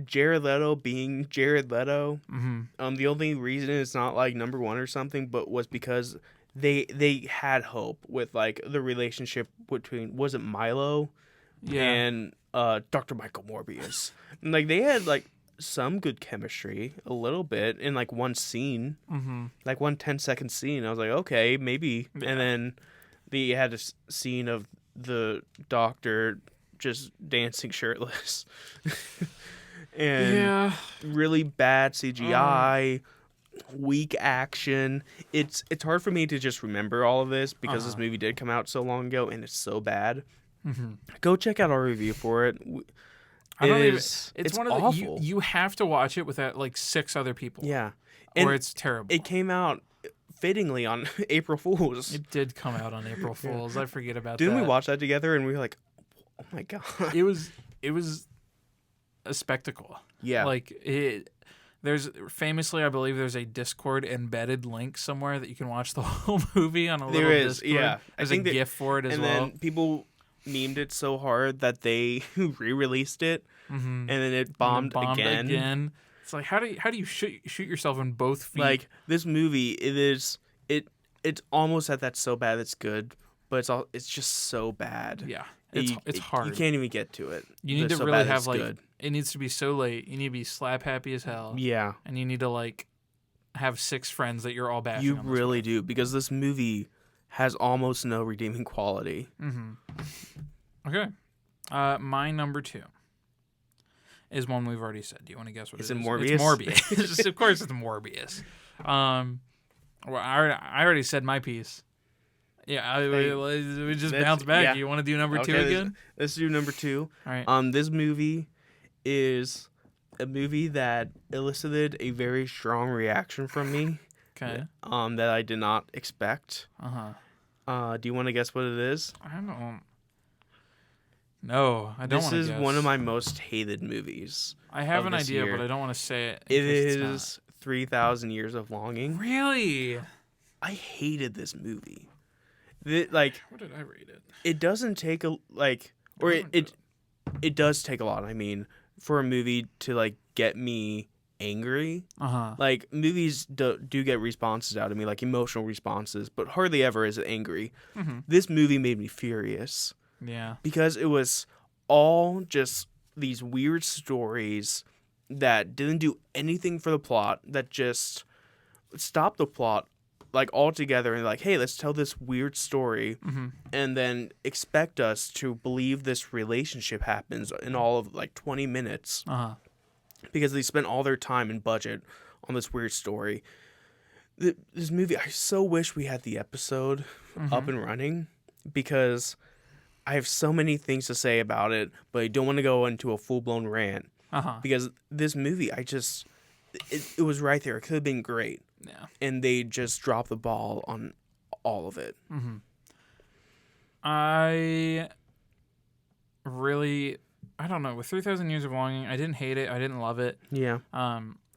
Jared Leto being Jared Leto. Mm-hmm. The only reason it's not like number 1 or something, but was because they had hope with like the relationship between, was it Milo? Yeah. And Dr. Michael Morbius. And, like, they had like some good chemistry a little bit in like one scene. Mm-hmm. Like one 10-second scene. I was like, okay, maybe. Yeah. And then they had a scene of the doctor just dancing shirtless. And really bad CGI, weak action. It's hard for me to just remember all of this because this movie did come out so long ago and it's so bad. Mm-hmm. Go check out our review for it. It's one of awful. You have to watch it with like 6 other people. Yeah, or it's terrible. It came out fittingly on April Fool's. It did come out on April Fool's. I forget about that. Didn't we watch that together and we were like, oh my god. It was a spectacle. Yeah. Like there's famously, I believe there's a Discord embedded link somewhere that you can watch the whole movie on a little Discord. Yeah. There's a GIF for it as well. And then people memed it so hard that they re-released it, and then it bombed again. It's like how do you shoot yourself in both feet? Like this movie, it's almost at that so bad it's good, but it's just so bad. Yeah, it's hard. You can't even get to it. You need to really have like good. It needs to be so late. You need to be slap happy as hell. Yeah, and you need to like have 6 friends that you're all bashing. You really do, because this movie has almost no redeeming quality. Mm-hmm. Okay. My number 2 is one we've already said. Do you want to guess what it is? Is it Morbius? It's Morbius. Of course it's Morbius. Well, I already said my piece. Yeah, we just bounce back. Yeah. You want to do number 2 again? Let's do number 2. All right. This movie is a movie that elicited a very strong reaction from me. Okay. That I did not expect. Uh-huh. Do you want to guess what it is? I don't. No, I don't want to guess. This is one of my most hated movies. I have an idea, but I don't want to say it. It is 3,000 Years of Longing. Really? I hated this movie. What did I rate it? It doesn't take it does take a lot. I mean, for a movie to like get me angry. Like movies do get responses out of me, like emotional responses, but hardly ever is it angry. Mm-hmm. This movie made me furious. Yeah. Because it was all just these weird stories that didn't do anything for the plot, that just stopped the plot like altogether and like, hey, let's tell this weird story, and then expect us to believe this relationship happens in all of like 20 minutes. Uh-huh. Because they spent all their time and budget on this weird story. This movie, I so wish we had the episode up and running, because I have so many things to say about it, but I don't want to go into a full-blown rant. Because this movie, it was right there. It could have been great. Yeah. And they just dropped the ball on all of it. I don't know. With 3,000 Years of Longing, I didn't hate it. I didn't love it. Yeah.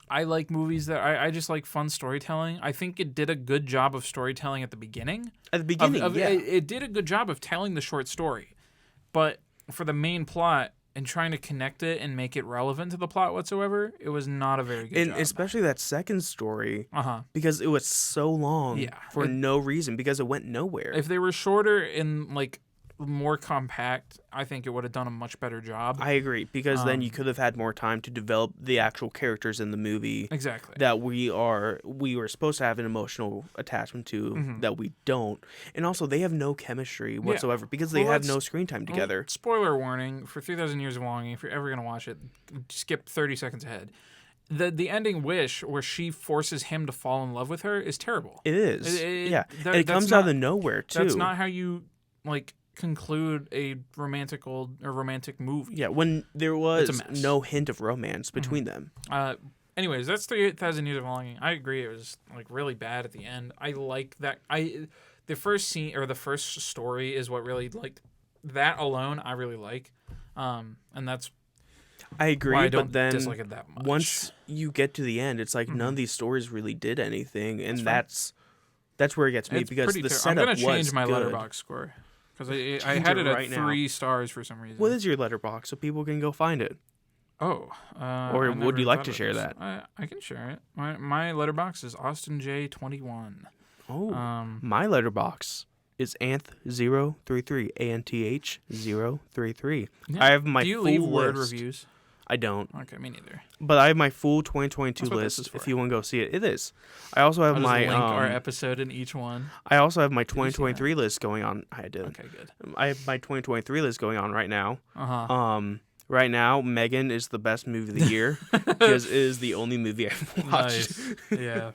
I like movies that I just like fun storytelling. I think it did a good job of storytelling at the beginning. At the beginning, yeah. It did a good job of telling the short story. But for the main plot and trying to connect it and make it relevant to the plot whatsoever, it was not a very good job. And especially that second story, because it was so long for no reason, because it went nowhere. If they were shorter and like more compact, I think it would have done a much better job. I agree, because then you could have had more time to develop the actual characters in the movie. Exactly. That we were supposed to have an emotional attachment to, that we don't. And also, they have no chemistry whatsoever, because they have no screen time together. Spoiler warning, for 3,000 Years of Longing, if you're ever going to watch it, skip 30 seconds ahead. The ending wish where she forces him to fall in love with her is terrible. It is. And it comes out of nowhere, too. That's not how you, like, conclude a romantic movie. Yeah, when there was no hint of romance between them. Anyways, that's 3,000 Years of Longing. I agree, it was like really bad at the end. I like that. The first scene or the first story is what really, like, that alone I really like, and that's. I agree, why I don't but then dislike it that much. Once you get to the end, it's like none of these stories really did anything, and that's where it gets me, because the setup I'm gonna change my good. Letterboxd score. Because I had it at 3 stars for some reason. What is your Letterboxd so people can go find it? Oh. Or would you like to share that? I can share it. My Letterboxd is Austin J21. Oh. My Letterboxd is Anth033. ANTH033. Yeah. I have my Do you full leave list. word reviews? I don't. Okay, me neither. But I have my full 2022 list. If you want to go see it, it is. I also have I'll just my link our episode in each one. I also have my 2023 list going on. I did. Okay, good. I have my 2023 list going on right now. Right now, Megan is the best movie of the year because it is the only movie I've watched. Nice. Yeah.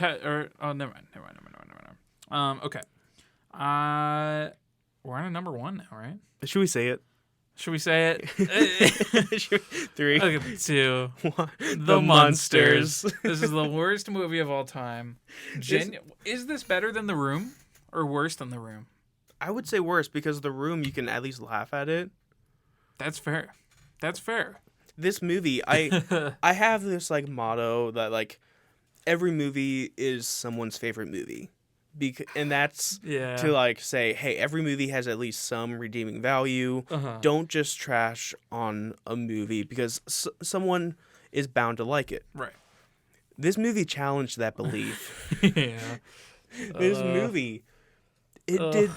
Never mind. Okay. We're on a number 1 now, right? Should we say it? Should we say it? 3, okay, 2, 1. The Munsters. This is the worst movie of all time. Is this better than The Room or worse than The Room? I would say worse, because The Room, you can at least laugh at it. That's fair. This movie, I have this like motto that like every movie is someone's favorite movie. And that's to like say, hey, every movie has at least some redeeming value. Don't just trash on a movie, because someone is bound to like it. Right. This movie challenged that belief. This movie, it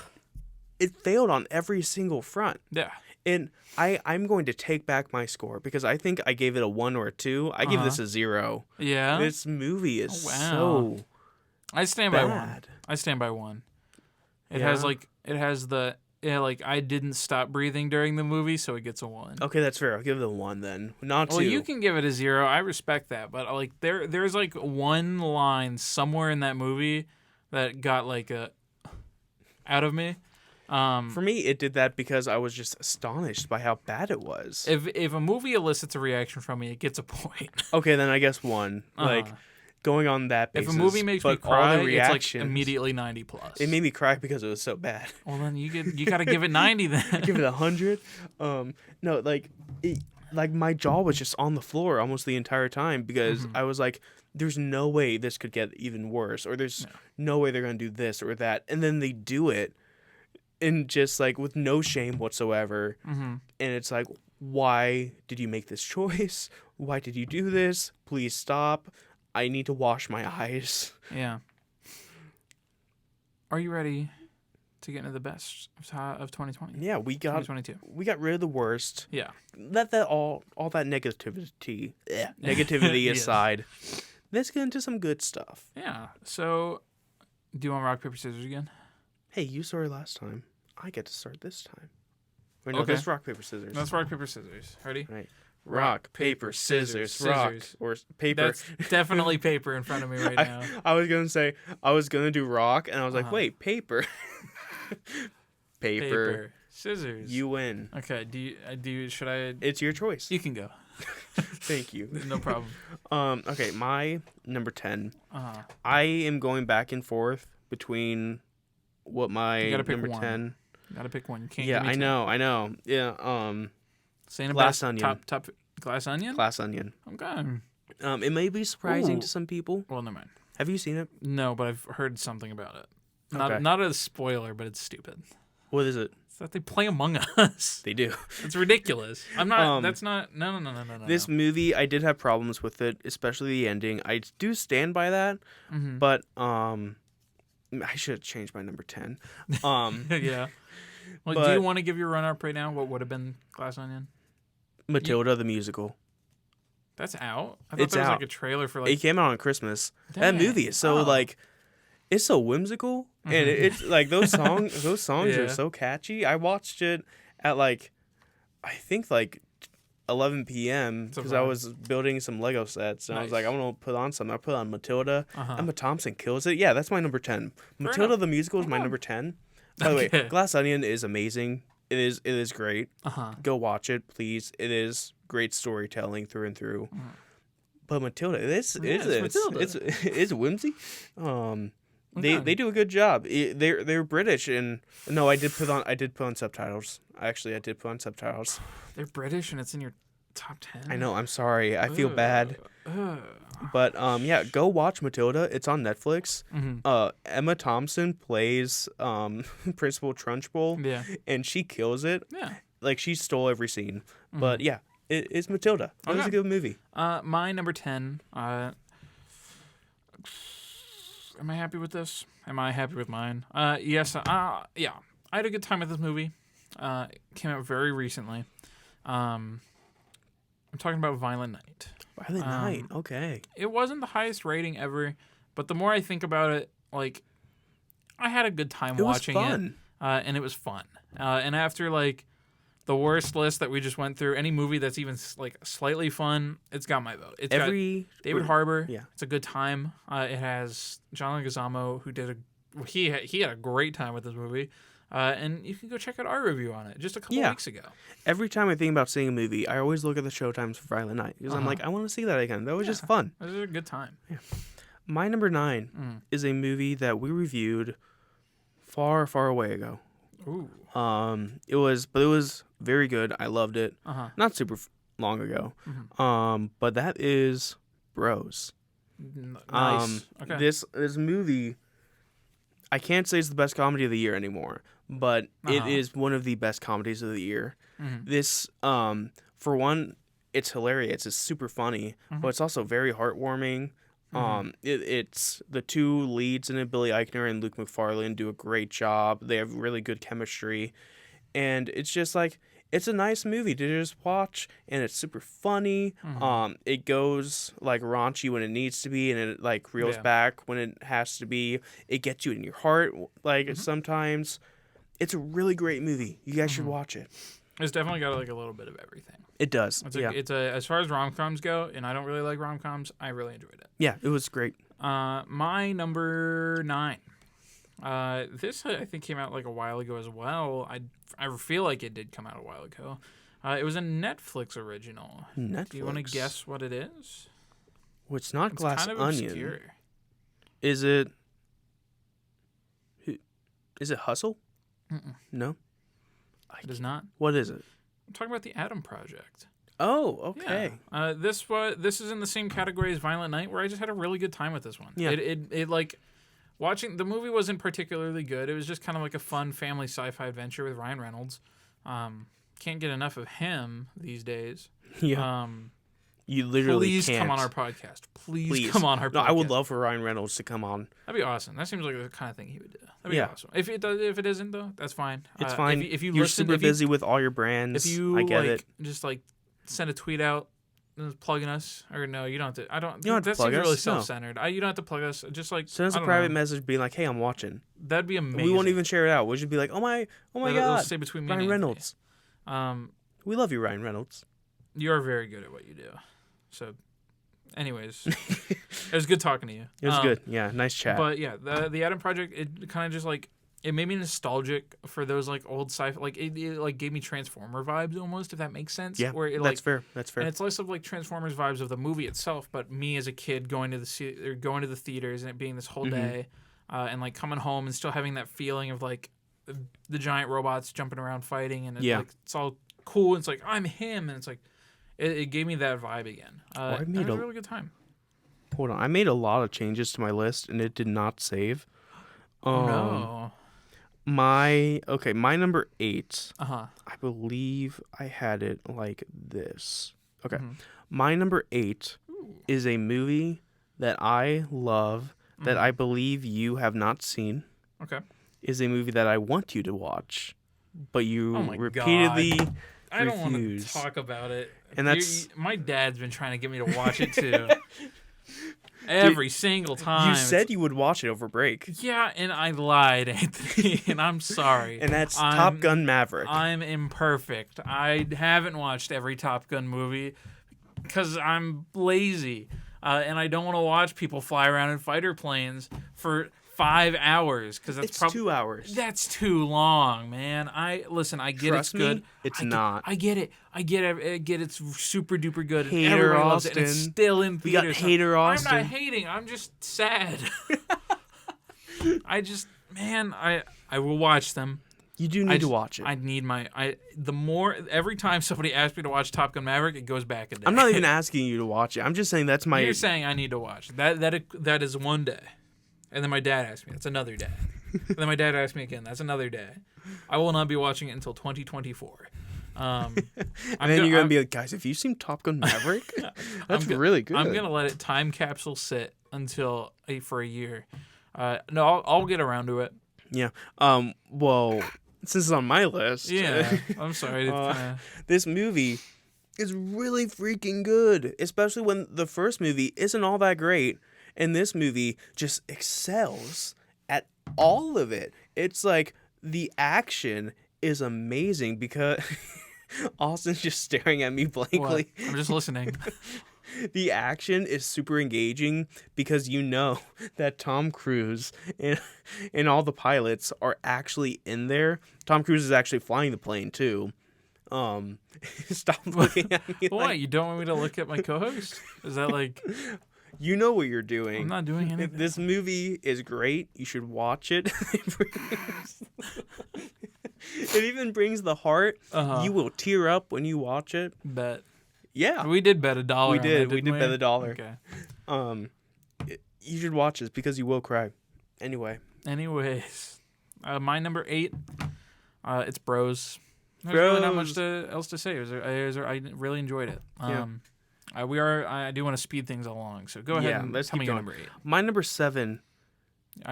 failed on every single front. Yeah. And I'm going to take back my score, because I think I gave it a 1 or a 2. I give this a 0. Yeah. This movie is so I stand bad. by 1. I stand by 1. It has I didn't stop breathing during the movie, so it gets a 1. Okay, that's fair. I'll give it a 1 then. Not 2. Well, you can give it a 0. I respect that, but like there's like one line somewhere in that movie that got like out of me. For me, it did that because I was just astonished by how bad it was. If a movie elicits a reaction from me, it gets a point. Okay, then I guess 1. Like, going on that basis. If a movie makes me cry, it's like immediately 90 plus. It made me cry because it was so bad. Well, then you got to give it 90 then. Give it 100. No, like my jaw was just on the floor almost the entire time, because I was like, there's no way this could get even worse, or there's no way they're gonna do this or that, and then they do it, and just like with no shame whatsoever. And it's like, why did you make this choice? Why did you do this? Please stop. I need to wash my eyes. Yeah. Are you ready to get into the best of 2020? Yeah, we got 2022. We got rid of the worst. Yeah. Let that all that negativity aside. Let's get into some good stuff. Yeah. So, do you want rock paper scissors again? Hey, you started last time. I get to start this time. Wait, no, Okay. that's rock paper scissors. That's rock paper scissors. Ready? Right. rock, paper, scissors, rock, or paper. That's definitely paper in front of me right now. I was gonna do rock, and I was like, wait, paper. Paper, scissors. You win. Okay. Should I? It's your choice. You can go. Thank you. No problem. Okay, my number 10. I am going back and forth between what my number 10. You gotta pick one. You can't. Yeah, I know. Yeah. Glass Onion. Top Glass Onion. Glass Onion. Okay. It may be surprising to some people. Well, never mind. Have you seen it? No, but I've heard something about it. Okay. Not a spoiler, but it's stupid. What is it? It's that they play Among Us. They do. It's ridiculous. I'm not. That's not. No. This movie, I did have problems with it, especially the ending. I do stand by that, but I should have changed my number 10. Yeah. Well, do you want to give your run-up right now? What would have been Glass Onion? Matilda the musical. That's out? I thought there was like a trailer for like... It came out on Christmas. Dang. That movie is so it's so whimsical, and it's like those songs are so catchy. I watched it at I think 11 p.m. because I was building some Lego sets, and I was like, I want to put on something. I put on Matilda. Emma Thompson kills it. Yeah, that's my number 10. Matilda the musical is my number 10. By the way, Glass Onion is amazing. It is great. Go watch it, please. It is great storytelling through and through. But Matilda, it's whimsy. They do a good job. They're British, and no, I did put on subtitles. Actually, I did put on subtitles. They're British, and it's in your top 10. I know. I'm sorry. I feel bad. But yeah, go watch Matilda. It's on Netflix. Emma Thompson plays Principal Trunchbull. Yeah, and she kills it. Yeah, like she stole every scene. But yeah, it's Matilda. It was a good movie. My number 10. Am I happy with this? Am I happy with mine? Yes. Yeah. I had a good time with this movie. It came out very recently. I'm talking about Violent Night. Violent Night. Okay. It wasn't the highest rating ever, but the more I think about it, I had a good time watching it. And it was fun. And after the worst list that we just went through, any movie that's even slightly fun, it's got my vote. It's got David Harbour. Yeah. It's a good time. It has John Leguizamo, who he had a great time with this movie. And you can go check out our review on it just a couple weeks ago. Every time I think about seeing a movie, I always look at the showtimes for Violent Night because I'm like, I want to see that again. That was just fun. It was a good time. Yeah. My number 9 is a movie that we reviewed far, far away ago. Ooh. It was very good. I loved it. Not super long ago. But that is Bros. Nice. Okay. This movie, I can't say it's the best comedy of the year anymore, but it is one of the best comedies of the year. This, for one, it's hilarious. It's super funny, but it's also very heartwarming. It's the two leads in it, Billy Eichner and Luke McFarlane, do a great job. They have really good chemistry, and it's just it's a nice movie to just watch, and it's super funny. It goes raunchy when it needs to be, and it reels back when it has to be. It gets you in your heart sometimes. It's a really great movie. You guys should watch it. It's definitely got a little bit of everything. It does. It's as far as rom-coms go, and I don't really like rom-coms, I really enjoyed it. Yeah, it was great. My number 9. This I think came out a while ago as well. I feel like it did come out a while ago. It was a Netflix original. Netflix. Do you want to guess what it is? Well, it's not Glass kind of Onion. Obscure. Is it Hustle? No. It is not. What is it? I'm talking about the Adam Project. Oh, okay. Yeah. This is in the same category as Violent Night, where I just had a really good time with this one. Yeah. It watching the movie wasn't particularly good. It was just kind of a fun family sci-fi adventure with Ryan Reynolds. Can't get enough of him these days. Yeah. You literally please can't. Come on our podcast. Please come on our podcast. No, I would love for Ryan Reynolds to come on. That'd be awesome. That seems like the kind of thing he would do. That'd be awesome. If it isn't though, that's fine. It's fine. If you're super busy with all your brands, I get it. Just send a tweet out plugging us, or no, you don't have to. I don't. You don't have to that plug seems us. really self-centered. No. You don't have to plug us. Just send us a private message being like, "Hey, I'm watching." That'd be amazing. We won't even share it out. We'll just be like, "Oh my God!" Stay between me Ryan and Reynolds. We We love you, Ryan Reynolds. You're very good at what you do. So, anyways, it was good talking to you. It was good. Yeah, nice chat. But yeah, the Adam Project, it kind of just like it made me nostalgic for those like old sci-fi. Like it like gave me Transformer vibes almost, if that makes sense. Yeah, where it, that's fair. That's fair. And it's less of like Transformers vibes of the movie itself, but me as a kid going to the theaters and it being this whole day, and like coming home and still having that feeling of like the giant robots jumping around fighting, and like it's all cool. And it's like I'm him, and it's like it gave me that vibe again. It was a really good time. Hold on, I made a lot of changes to my list, and it did not save. No. My number 8. I believe I had it like this. Okay, my number 8 is a movie that I love that I believe you have not seen. Okay. Is a movie that I want you to watch, but you repeatedly refuse. I don't want to talk about it. And that's my dad's been trying to get me to watch it too. Every single time. You said you would watch it over break. Yeah, and I lied, Anthony, and I'm sorry. And that's Top Gun Maverick. I'm imperfect. I haven't watched every Top Gun movie because I'm lazy, and I don't want to watch people fly around in fighter planes for 5 hours because that's 2 hours. That's too long, man. I get Trust it's good. Me, it's not. I get it. I get it's super duper good. Hater Everybody Austin. Loves it, and it's still in We theaters. got Hater Austin. I'm not hating. I'm just sad. I will watch them. You do need to watch it. I need every time somebody asks me to watch Top Gun Maverick, it goes back a day. I'm not even asking you to watch it. I'm just saying that's my. You're saying I need to watch that is one day. And then my dad asked me. That's another day. And then my dad asked me again. That's another day. I will not be watching it until 2024. And then you're going to be like, guys, have you seen Top Gun Maverick? That's really good. I'm going to let it time capsule sit for a year. No, I'll get around to it. Yeah. Well, since it's on my list. Yeah. I'm sorry. This movie is really freaking good, especially when the first movie isn't all that great. And this movie just excels at all of it. It's like the action is amazing because Austin's just staring at me blankly. What? I'm just listening. The action is super engaging because you know that Tom Cruise and all the pilots are actually in there. Tom Cruise is actually flying the plane too. Stop looking at me. What? You don't want me to look at my co-host? Is that like... You know what you're doing. I'm not doing anything. This movie is great. You should watch it. It even brings the heart. You will tear up when you watch it. Bet. Yeah. We did bet $1. We did. We did bet $1. Okay. You should watch this because you will cry. Anyways, my number 8, it's Bros. There's really not much else to say. I really enjoyed it. I do want to speed things along, so go ahead and tell me your number 8. My number 7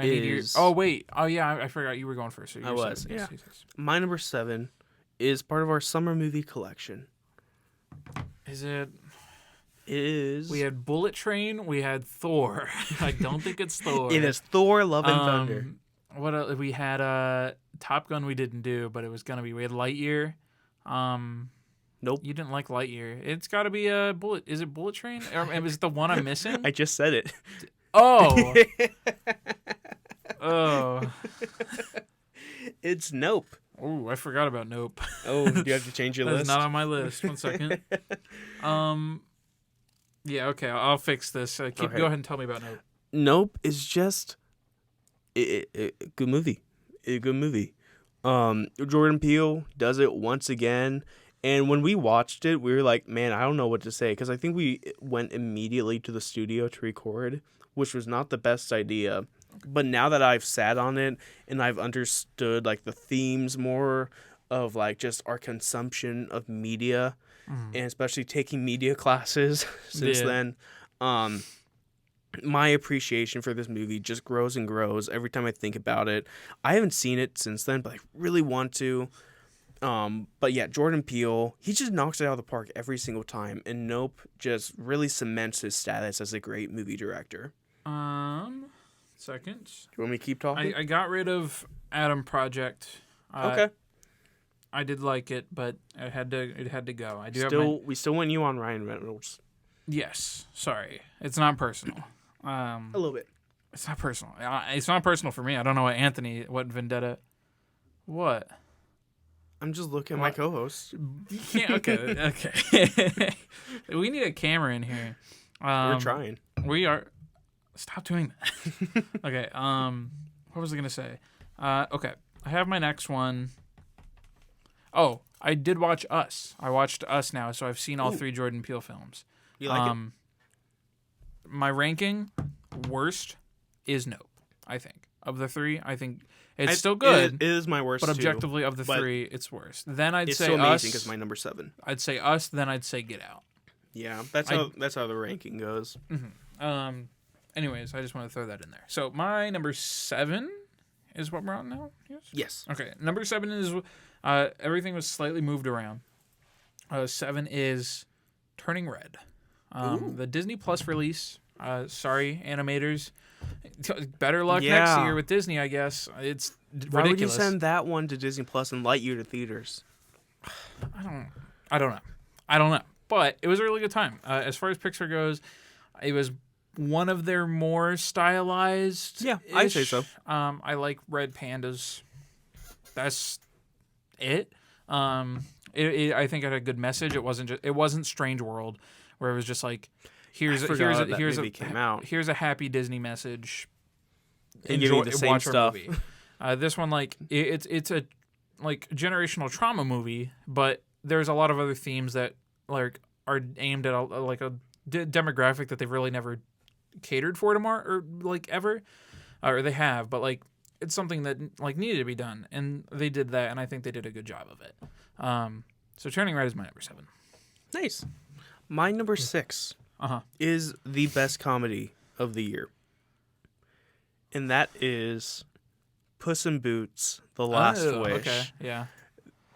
is... Oh, wait. Oh, yeah, I forgot you were going first. So I was, 7. yeah. Yes. My number 7 is part of our summer movie collection. Is it? It is. We had Bullet Train. We had Thor. I don't think it's Thor. It is Thor, Love and Thunder. What else? We had Top Gun we didn't do, but it was going to be. We had Lightyear. Nope. You didn't like Lightyear. It's got to be a Bullet. Is it Bullet Train? Or is it the one I'm missing? I just said it. Oh. Oh. It's Nope. Oh, I forgot about Nope. Oh, do you have to change your list? That's not on my list. 1 second. Yeah, okay. I'll fix this. Go ahead and tell me about Nope. Nope is just a good movie. A good movie. Jordan Peele does it once again. And when we watched it, we were like, man, I don't know what to say. Because I think we went immediately to the studio to record, which was not the best idea. But now that I've sat on it and I've understood like the themes more of like just our consumption of media, and especially taking media classes since then, my appreciation for this movie just grows and grows every time I think about it. I haven't seen it since then, but I really want to. But yeah, Jordan Peele, he just knocks it out of the park every single time, and Nope just really cements his status as a great movie director. Second. Do you want me to keep talking? I got rid of Adam Project. Okay. I did like it, but it had to go. I do we still want you on Ryan Reynolds. Yes. Sorry. It's not personal. A little bit. It's not personal. It's not personal for me. I don't know what Vendetta. What? I'm just looking at my co-host. You can't. Okay. We need a camera in here. We're trying. We are. Stop doing that. Okay. What was I gonna say? Okay. I have my next one. Oh, I did watch Us. I watched Us now, so I've seen all 3 Jordan Peele films. You like it? My ranking, worst, is Nope. I think of the 3, I think it's still good. It is my worst, but objectively, of the 3, it's worst. Then I'd it's say so amazing Us. because my number 7. I'd say Us. Then I'd say Get Out. Yeah, that's how the ranking goes. Mm-hmm. Anyways, I just want to throw that in there. So my number 7 is what we're on now. Yes. Okay. Number 7 is everything was slightly moved around. 7 is Turning Red. The Disney Plus release. Sorry, animators. Better luck next year with Disney, I guess. It's ridiculous. Why would you send that one to Disney Plus and Lightyear to theaters? I don't know. But it was a really good time. As far as Pixar goes, it was one of their more stylized. Yeah, I'd say so. I like red pandas. That's it. I think it had a good message. It wasn't Strange World, where it was just like here's a happy Disney message. And giving the same stuff. Movie. This one, like it's a like generational trauma movie, but there's a lot of other themes that like are aimed at a demographic that they've really never catered for or like ever, or they have, but like it's something that like needed to be done, and they did that, and I think they did a good job of it. So Turning Red is my number 7. Nice. My number 6 is the best comedy of the year, and that is Puss in Boots: The Last Wish. Okay, yeah.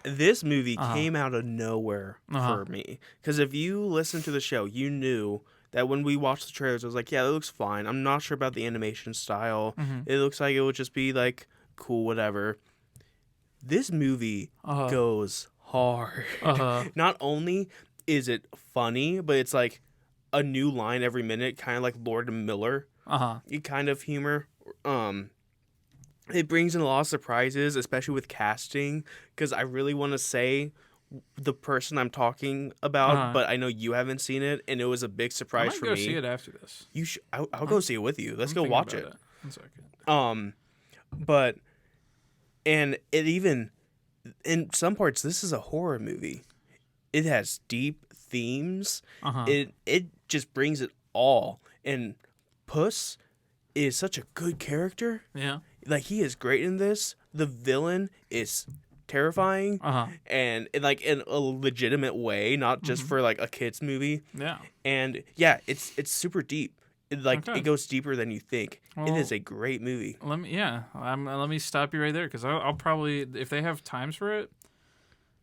This movie came out of nowhere for me, because if you listen to the show, you knew that when we watched the trailers, I was like, yeah, that looks fine. I'm not sure about the animation style. It looks like it would just be like cool, whatever. This movie goes hard. Not only is it funny, but it's like a new line every minute, kind of like Lord and Miller kind of humor. It brings in a lot of surprises, especially with casting, because I really want to say the person I'm talking about, but I know you haven't seen it, and it was a big surprise for me. I might go see it after this. You should. I'll go see it with you. Let's go watch it. 1 second. But and it even in some parts, this is a horror movie. It has deep themes. It just brings it all. And Puss is such a good character. Yeah. Like, he is great in this. The villain is terrifying, and like in a legitimate way, not just for like a kids movie. Yeah. And yeah, it's super deep. It goes deeper than you think. Well, it is a great movie. Let me stop you right there, because I'll probably, if they have times for it,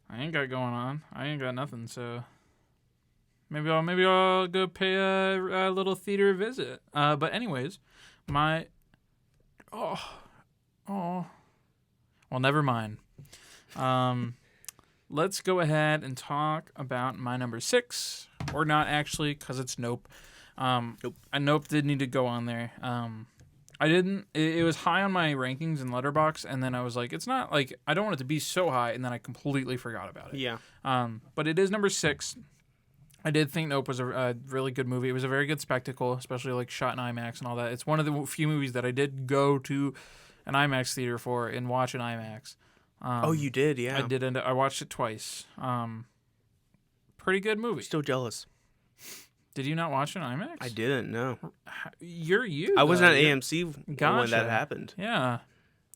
I ain't got going on. I ain't got nothing, so maybe I'll go pay a little theater visit. But anyways, well, never mind. Let's go ahead and talk about my number 6, or not actually, because it's Nope. Nope did need to go on there. I didn't. It was high on my rankings in Letterboxd, and then I was like, it's not like I don't want it to be so high, and then I completely forgot about it. Yeah. But it is number 6. I did think Nope was a really good movie. It was a very good spectacle, especially like shot in IMAX and all that. It's one of the few movies that I did go to an IMAX theater for and watch in IMAX. Oh, you did, yeah. I did, and I watched it twice. Pretty good movie. Still jealous. Did you not watch it in IMAX? I didn't, no. You're you. I wasn't at AMC when that happened. Yeah.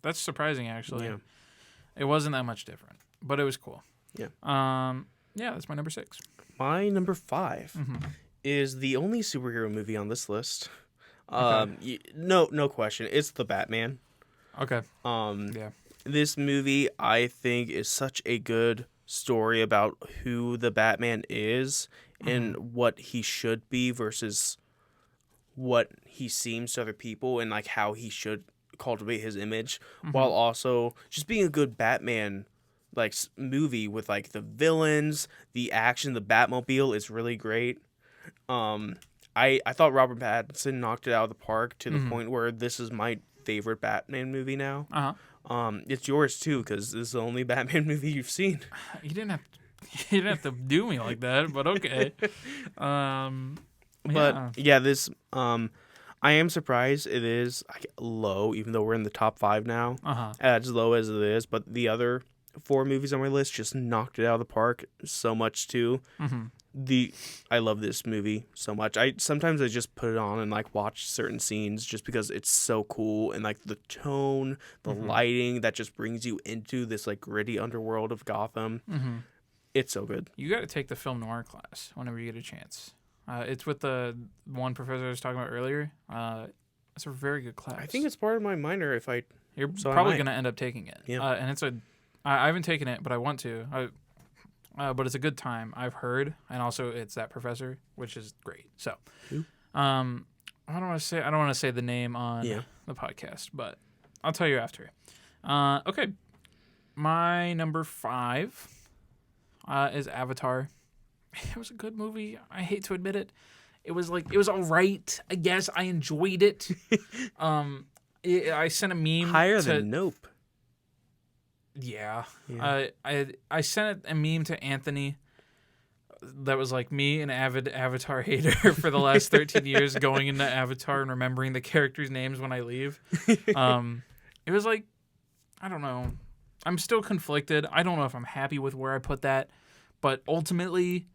That's surprising, actually. Yeah. It wasn't that much different, but it was cool. Yeah. Yeah, that's my number 6. My number 5 is the only superhero movie on this list. No question. It's The Batman. Okay. Yeah. This movie, I think, is such a good story about who the Batman is and what he should be versus what he seems to other people, and like how he should cultivate his image while also just being a good Batman like movie with like the villains, the action, the Batmobile is really great. I thought Robert Pattinson knocked it out of the park to the point where this is my favorite Batman movie now. It's yours too because this is the only Batman movie you've seen. You didn't have to do me like that, but okay. But yeah, this I am surprised it is low, even though we're in the top 5 now. As low as it is, but the other 4 movies on my list just knocked it out of the park so much too. I love this movie so much. Sometimes I just put it on and like watch certain scenes just because it's so cool, and like the tone, the lighting that just brings you into this like gritty underworld of Gotham. It's so good. You got to take the film noir class whenever you get a chance. It's with the one professor I was talking about earlier. It's a very good class. I think it's part of my minor. You're probably going to end up taking it. Yeah. And I haven't taken it, but I want to. But it's a good time, I've heard, and also it's that professor, which is great. So, I don't want to say the name on the podcast, but I'll tell you after. Okay, my number 5 is Avatar. It was a good movie. I hate to admit it. It was all right. I guess I enjoyed it. I sent a meme higher than Nope. Yeah. I sent a meme to Anthony that was like me, an avid Avatar hater for the last 13 years, going into Avatar and remembering the characters' names when I leave. It was like, I don't know. I'm still conflicted. I don't know if I'm happy with where I put that, but ultimately,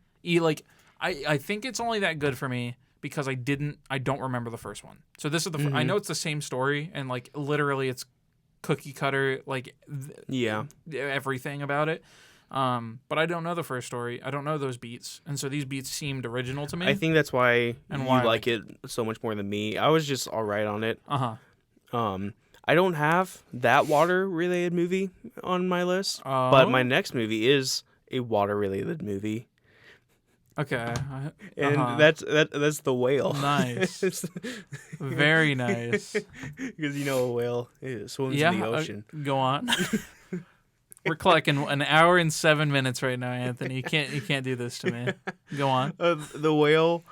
I think it's only that good for me because I don't remember the first one. So this is I know it's the same story, and like literally it's cookie cutter, like everything about it. But I don't know the first story. I don't know those beats, and so these beats seemed original to me. I think that's why you like it so much more than me. I was just all right on it. I don't have that water-related movie on my list, but my next movie is a water-related movie. Okay. And that's The Whale. Nice. Very nice. Because a whale swims in the ocean. Go on. We're clocking 1 hour and 7 minutes right now, Anthony. You can't do this to me. Go on. The Whale.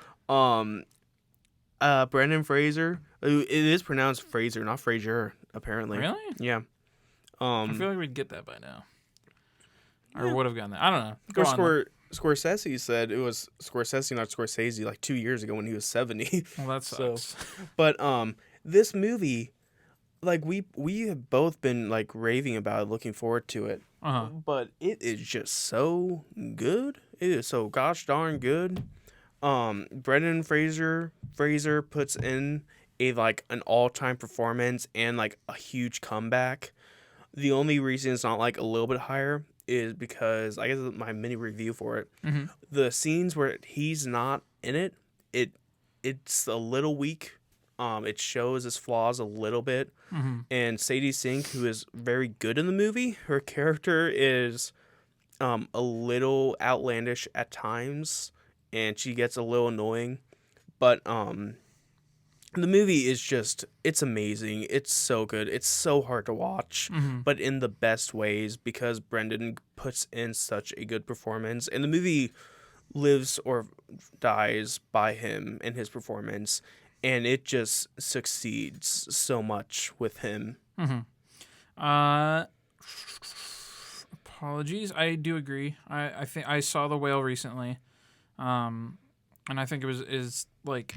Brendan Fraser. It is pronounced Fraser, not Fraser. Apparently. Really? Yeah. I feel like we'd get that by now. Or would have gotten that. I don't know. Go on. Scorsese said it was Scorsese, not Scorsese, like 2 years ago when he was 70. Well, that sucks. But this movie, like we have both been like raving about it, looking forward to it. But it is just so good. It is so gosh darn good. Brendan Fraser puts in an all-time performance and like a huge comeback. The only reason it's not like a little bit higher is because I guess my mini review for it. The scenes where he's not in it, it's a little weak. It shows his flaws a little bit. And Sadie Sink, who is very good in the movie, her character is a little outlandish at times, and she gets a little annoying. But the movie is it's amazing. It's so good. It's so hard to watch, but in the best ways because Brendan puts in such a good performance. And the movie lives or dies by him and his performance. And it just succeeds so much with him. Apologies. I do agree. I think I saw The Whale recently. And I think is like...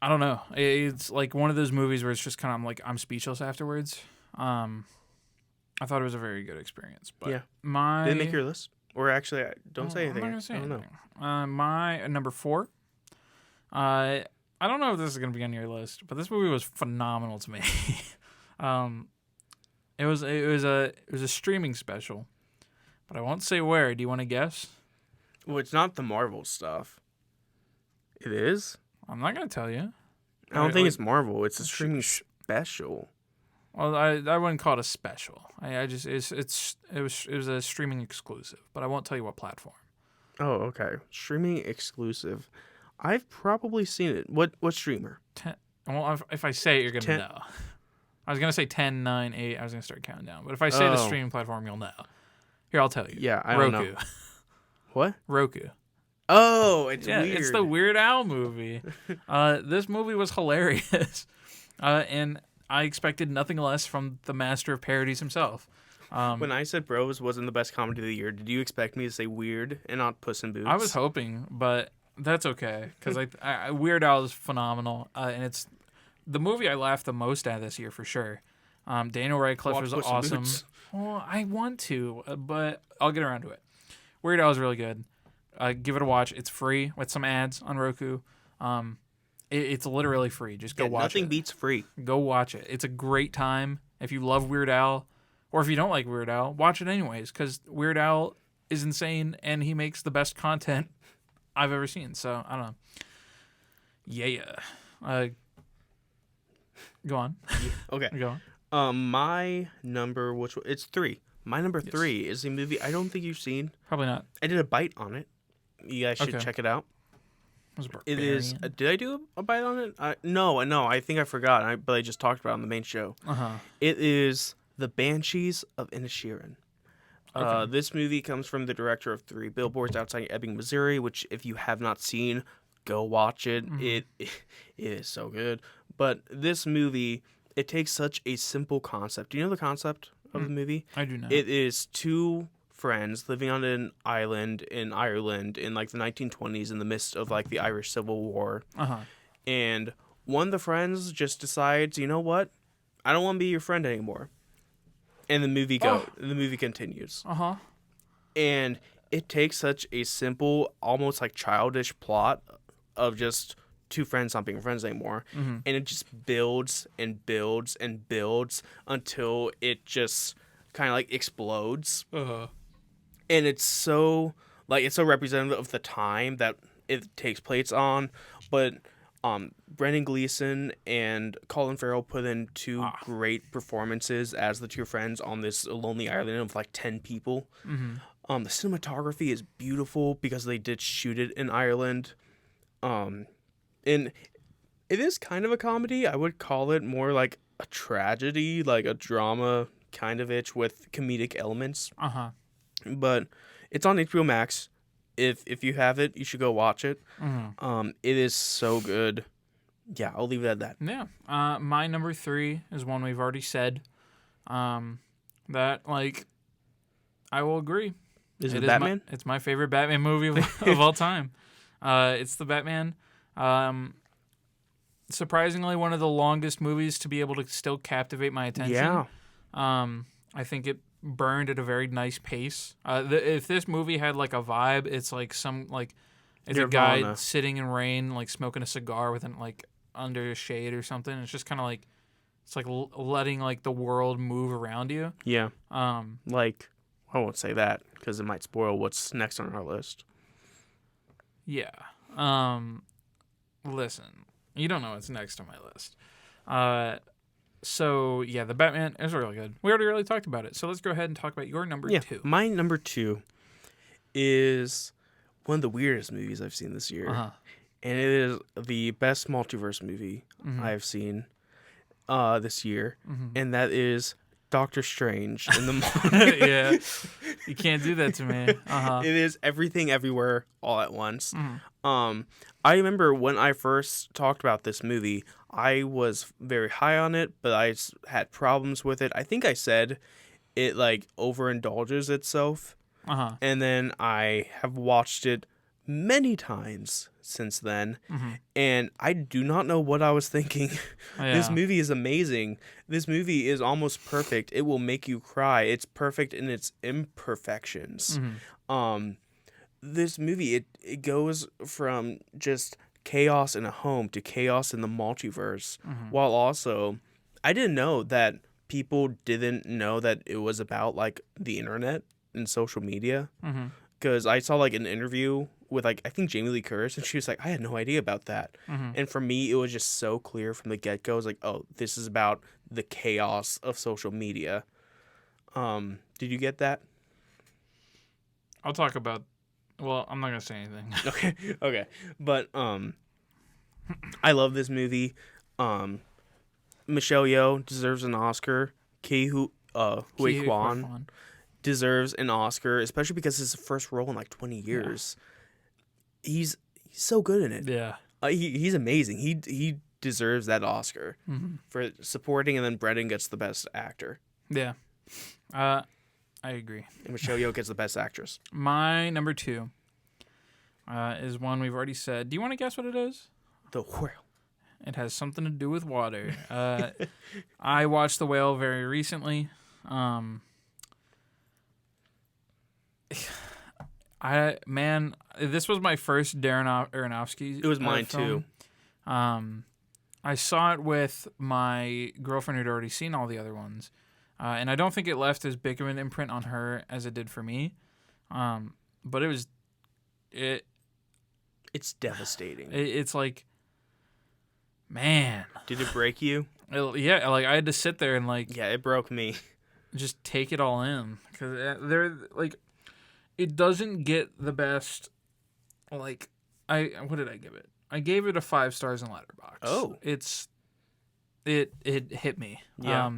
I don't know. It's like one of those movies where it's just kind of like I'm speechless afterwards. I thought it was a very good experience. But yeah. Did it make your list? Or actually, don't say anything. I'm not going to say anything. My number 4. I don't know if this is going to be on your list, but this movie was phenomenal to me. It was a streaming special, but I won't say where. Do you want to guess? Well, it's not the Marvel stuff. It is? I'm not gonna tell you. I don't think it's Marvel. It's a streaming special. Well, I wouldn't call it a special. It was a streaming exclusive, but I won't tell you what platform. Oh, okay. Streaming exclusive. I've probably seen it. What streamer? Well, if I say it, you're gonna know. I was gonna say 10, 9, 8. I was gonna start counting down. But if I say the streaming platform, you'll know. Here, I'll tell you. Yeah, I don't know. What? Roku. Oh, it's weird. It's the Weird Al movie. This movie was hilarious, and I expected nothing less from the master of parodies himself. When I said Bros wasn't the best comedy of the year, did you expect me to say Weird and not Puss in Boots? I was hoping, but that's okay because I Weird Al is phenomenal, and it's the movie I laughed the most at this year for sure. Daniel Radcliffe was awesome. Well, I want to, but I'll get around to it. Weird Al is really good. Give it a watch. It's free with some ads on Roku. It's literally free. Just go watch it. Nothing beats free. Go watch it. It's a great time. If you love Weird Al, or if you don't like Weird Al, watch it anyways because Weird Al is insane and he makes the best content I've ever seen. So, I don't know. Yeah. Go on. Okay. Go on. My number, it's 3. My number 3 is a movie I don't think you've seen. Probably not. I did a bite on it. You guys should check it out. It is. Did I do a bite on it? No. I think I forgot. But I just talked about it on the main show. It is The Banshees of Inisherin. This movie comes from the director of 3 Billboards Outside Ebbing, Missouri, which if you have not seen, go watch it. It is so good. But this movie, it takes such a simple concept. Do you know the concept of the movie? I do not. It is 2 friends living on an island in Ireland in like the 1920s in the midst of like the Irish Civil War. And one of the friends just decides, you know what? I don't want to be your friend anymore. And the movie the movie continues. And it takes such a simple, almost like childish plot of just 2 friends not being friends anymore. And it just builds and builds and builds until it just kind of like explodes. And it's so representative of the time that it takes place on. But Brendan Gleeson and Colin Farrell put in 2 great performances as the 2 friends on this lonely island of like 10 people. The cinematography is beautiful because they did shoot it in Ireland. And it is kind of a comedy. I would call it more like a tragedy, like a drama kind of itch with comedic elements. But it's on HBO Max. If you have it, you should go watch it. It is so good. Yeah, I'll leave it at that. Yeah. My number 3 is one we've already said. That, like, I will agree. Is it Batman? It's my favorite Batman movie of all time. It's the Batman. Surprisingly, one of the longest movies to be able to still captivate my attention. Yeah. I think it burned at a very nice pace. If this movie had like a vibe, it's like it's a guy sitting in rain, like smoking a cigar with like under a shade or something. It's just kind of like it's like letting like the world move around you. Yeah. Like I won't say that because it might spoil what's next on our list. Yeah. Listen, you don't know what's next on my list. So, yeah, the Batman is really good. We already really talked about it. So let's go ahead and talk about your number 2. My number 2 is one of the weirdest movies I've seen this year. And it is the best multiverse movie I've seen this year. And that is Doctor Strange in the Yeah, you can't do that to me. It is everything everywhere all at once. I remember when I first talked about this movie, I was very high on it, but I had problems with it. I think I said it like overindulges itself. And then I have watched it many times since then, and I do not know what I was thinking. This movie is amazing. This movie is almost perfect. It will make you cry. It's perfect in its imperfections. This movie, it goes from just chaos in a home to chaos in the multiverse, while also, I didn't know that people didn't know that it was about like the internet and social media. Because I saw like an interview with like I think Jamie Lee Curtis, and she was like, I had no idea about that. And for me, it was just so clear from the get-go. I was like, oh, this is about the chaos of social media. Did you get that? I'll talk about. Well, I'm not gonna say anything. Okay. But I love this movie. Michelle Yeoh deserves an Oscar. Hui Kwan deserves an Oscar, especially because it's his first role in like 20 years. Yeah. He's so good in it. Yeah. He's amazing. He deserves that Oscar for supporting, and then Brendan gets the best actor. Yeah. I agree. And Michelle Yeoh gets the best actress. My number 2 is one we've already said. Do you want to guess what it is? The Whale. It has something to do with water. I watched The Whale very recently. This was my first Darren Aronofsky. It was mine film. too. I saw it with my girlfriend who'd already seen all the other ones, and I don't think it left as big of an imprint on her as it did for me. But it's devastating. It's like, man, did it break you? Yeah, like I had to sit there and like, yeah, it broke me. Just take it all in, because it doesn't get the best. Like, what did I give it? I gave it a 5 stars in Letterboxd. Oh, it hit me. Yeah.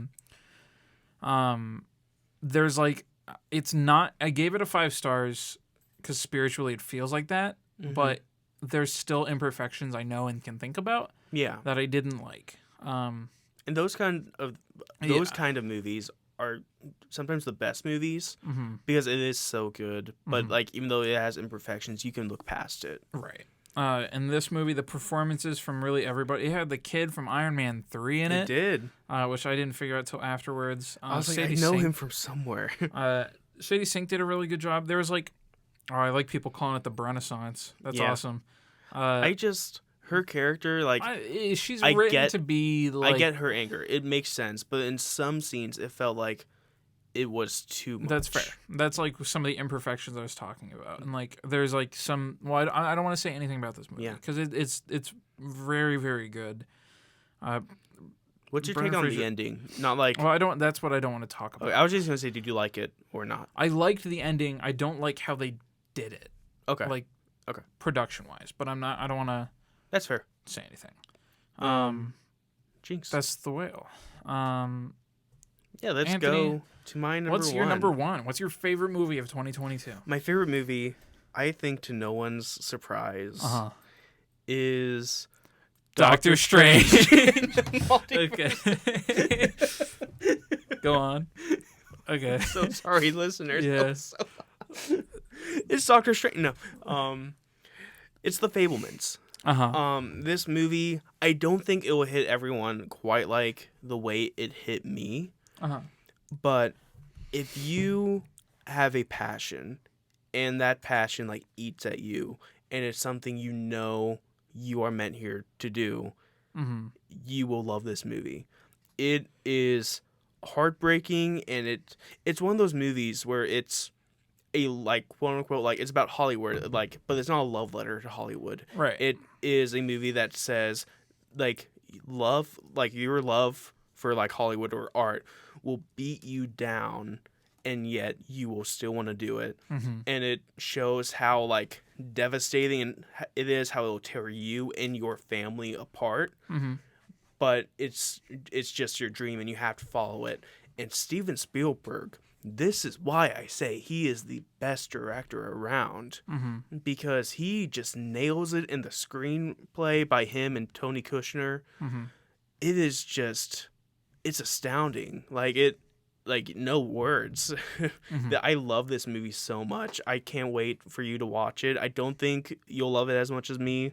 There's like, it's not. I gave it a 5 stars because spiritually it feels like that, but there's still imperfections I know and can think about. Yeah. That I didn't like. And those kind of movies are sometimes the best movies because it is so good. But like, even though it has imperfections, you can look past it. Right. In this movie, the performances from really everybody. It had the kid from Iron Man 3 in it. It did. Which I didn't figure out till afterwards. I was like, I know him from somewhere. Sadie Sink did a really good job. There was like, I like people calling it the Renaissance. That's awesome. Her character, like, she's written to be like, I get her anger. It makes sense, but in some scenes, it felt like it was too much. That's fair. That's like some of the imperfections I was talking about, and like there's like some. Well, I don't want to say anything about this movie because it's very, very good. What's your take on the ending? Not like. Well, I don't. That's what I don't want to talk about. Okay, I was just gonna say, did you like it or not? I liked the ending. I don't like how they did it. Okay. Like, production wise, but I'm not. I don't want to. That's fair. Say anything. Jinx. That's The Whale. Yeah, let's go to my number 1. What's your number 1? What's your favorite movie of 2022? My favorite movie, I think to no one's surprise, is Doctor Strange. Okay. Go on. Okay. So sorry, listeners. Yes. It's Doctor Strange. No. It's The Fabelmans. This movie, I don't think it will hit everyone quite like the way it hit me. But if you have a passion and that passion like eats at you and it's something you know you are meant here to do, you will love this movie. It is heartbreaking, and it's one of those movies where it's a like quote unquote like it's about Hollywood, like, but it's not a love letter to Hollywood. Right. It is a movie that says like love, like your love for like Hollywood or art will beat you down, and yet you will still want to do it. And it shows how like devastating it is, how it will tear you and your family apart. But it's just your dream, and you have to follow it. And Steven Spielberg, this is why I say he is the best director around, because he just nails it in the screenplay by him and Tony Kushner. It is just, it's astounding. Like no words. I love this movie so much. I can't wait for you to watch it. I don't think you'll love it as much as me,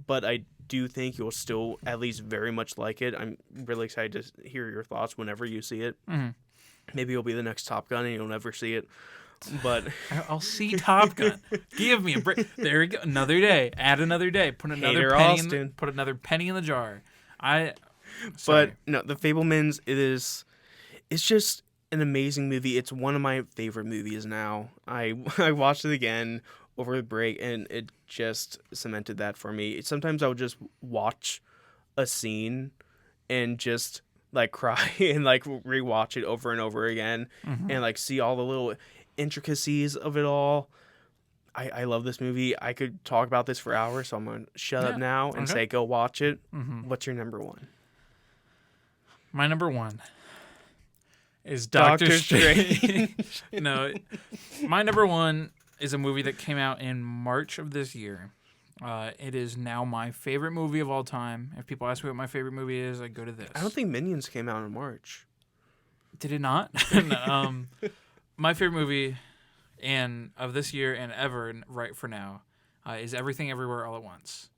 but I do think you'll still at least very much like it. I'm really excited to hear your thoughts whenever you see it. Maybe you'll be the next Top Gun and you'll never see it. But I'll see Top Gun. Give me a break. There we go. Another day. Add another day. Put another penny in the jar. But no, The Fabelmans, it's just an amazing movie. It's one of my favorite movies now. I watched it again over the break, and it just cemented that for me. Sometimes I would just watch a scene and just like cry and like rewatch it over and over again, and like see all the little intricacies of it all. I love this movie. I could talk about this for hours, so I'm gonna shut up now and say go watch it. What's your number 1? My number one is Doctor Doctor Strange. Strange. No, my number one is a movie that came out in March of this year. It is now my favorite movie of all time. If people ask me what my favorite movie is, I go to this. I don't think Minions came out in March. Did it not? No, my favorite movie and of this year and ever right for now is Everything Everywhere All at Once.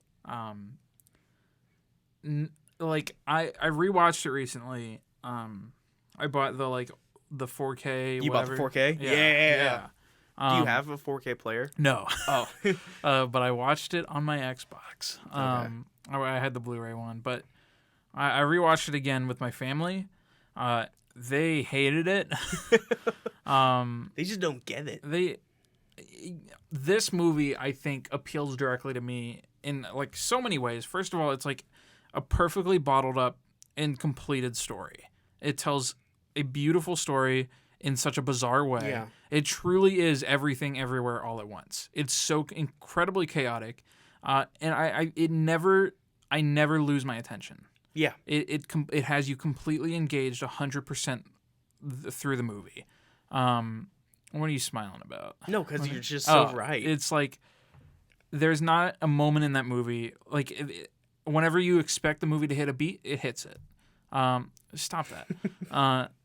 Like I rewatched it recently. I bought the 4K. You whatever. bought the 4K? Yeah. Do you have a 4K player? No. Oh. But I watched it on my Xbox. I had the Blu-ray one, but I rewatched it again with my family. They hated it. They just don't get it. This movie, I think, appeals directly to me in so many ways. First of all, it's like a perfectly bottled up and completed story. It tells a beautiful story in such a bizarre way. Yeah. It truly is Everything Everywhere All at Once. It's so incredibly chaotic, and I never lose my attention. Yeah. It has you completely engaged 100% through the movie. What are you smiling about? No, because you're just so right. It's like there's not a moment in that movie whenever you expect the movie to hit a beat, it hits it. Stop that.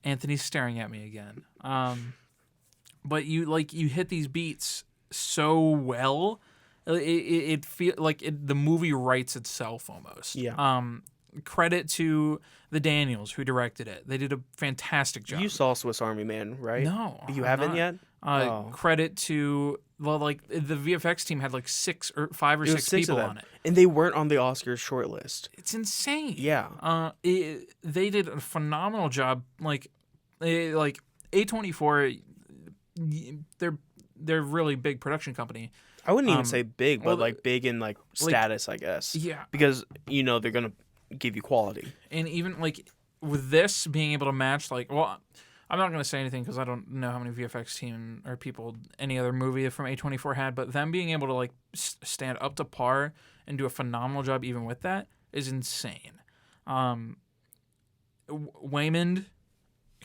Anthony's staring at me again. But you hit these beats so well, it feel like the movie writes itself almost. Yeah. Credit to the Daniels who directed it. They did a fantastic job. You saw Swiss Army Man, right? No, You haven't yet? Credit to the VFX team had 6 or 5 or 6 people on it, and they weren't on the Oscars shortlist. It's insane. Yeah. They did a phenomenal job. A24, they're really big production company. I wouldn't even say big, but big in status, I guess. Yeah. Because they're gonna give you quality. And even with this being able to match I'm not going to say anything because I don't know how many VFX team or people any other movie from A24 had, but them being able to stand up to par and do a phenomenal job even with that is insane. Waymond,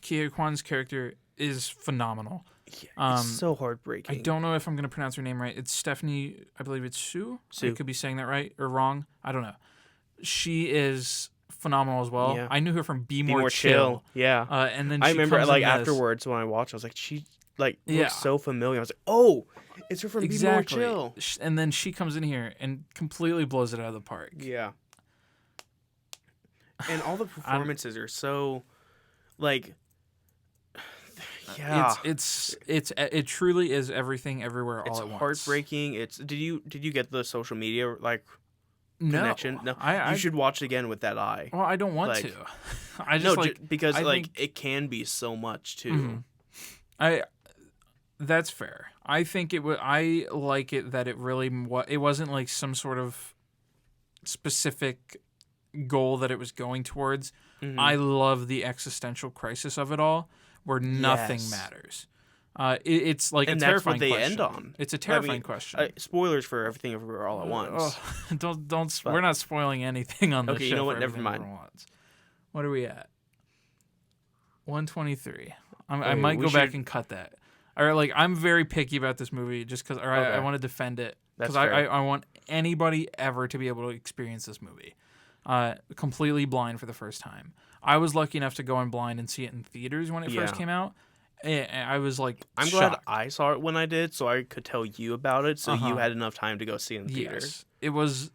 Ke Kwan's character is phenomenal. Yeah, it's so heartbreaking. I don't know if I'm going to pronounce her name right. It's Stephanie, I believe it's Sue. I could be saying that right or wrong. I don't know. She is phenomenal as well. Yeah. I knew her from Be More Chill. Yeah. And then I she remember comes in afterwards when I watched, I was like, she looks so familiar. I was like, oh, it's her from exactly. Be More Chill. And then she comes in here and completely blows it out of the park. Yeah. And all the performances are so yeah. It truly is Everything Everywhere All at Once. It's heartbreaking. Did you get the social media connection? No. You should watch it again with that eye. Well, I don't want to. I just because it can be so much too. Mm-hmm. That's fair. I think it would. I like it that it really. It wasn't some sort of specific goal that it was going towards. Mm-hmm. I love the existential crisis of it all, where nothing matters. It's a and terrifying that's what they question. end on. It's a terrifying question. Spoilers for Everything Everywhere All at Once. Don't. We're not spoiling anything on this show. Okay, you know what? Never mind. What are we at? 123. I might go back and cut that. Or I'm very picky about this movie just because I want to defend it because I want anybody ever to be able to experience this movie completely blind for the first time. I was lucky enough to go in blind and see it in theaters when it first came out. I was I'm glad I saw it when I did, so I could tell you about it, so you had enough time to go see it in theaters. Yes. It was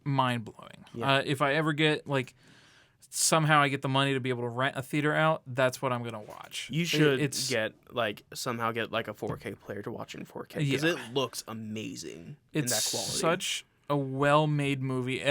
mind-blowing. Yeah. If I ever get, somehow I get the money to be able to rent a theater out, that's what I'm going to watch. You should somehow get a 4K player to watch in 4K, because it looks amazing in that quality. It's such a well-made movie.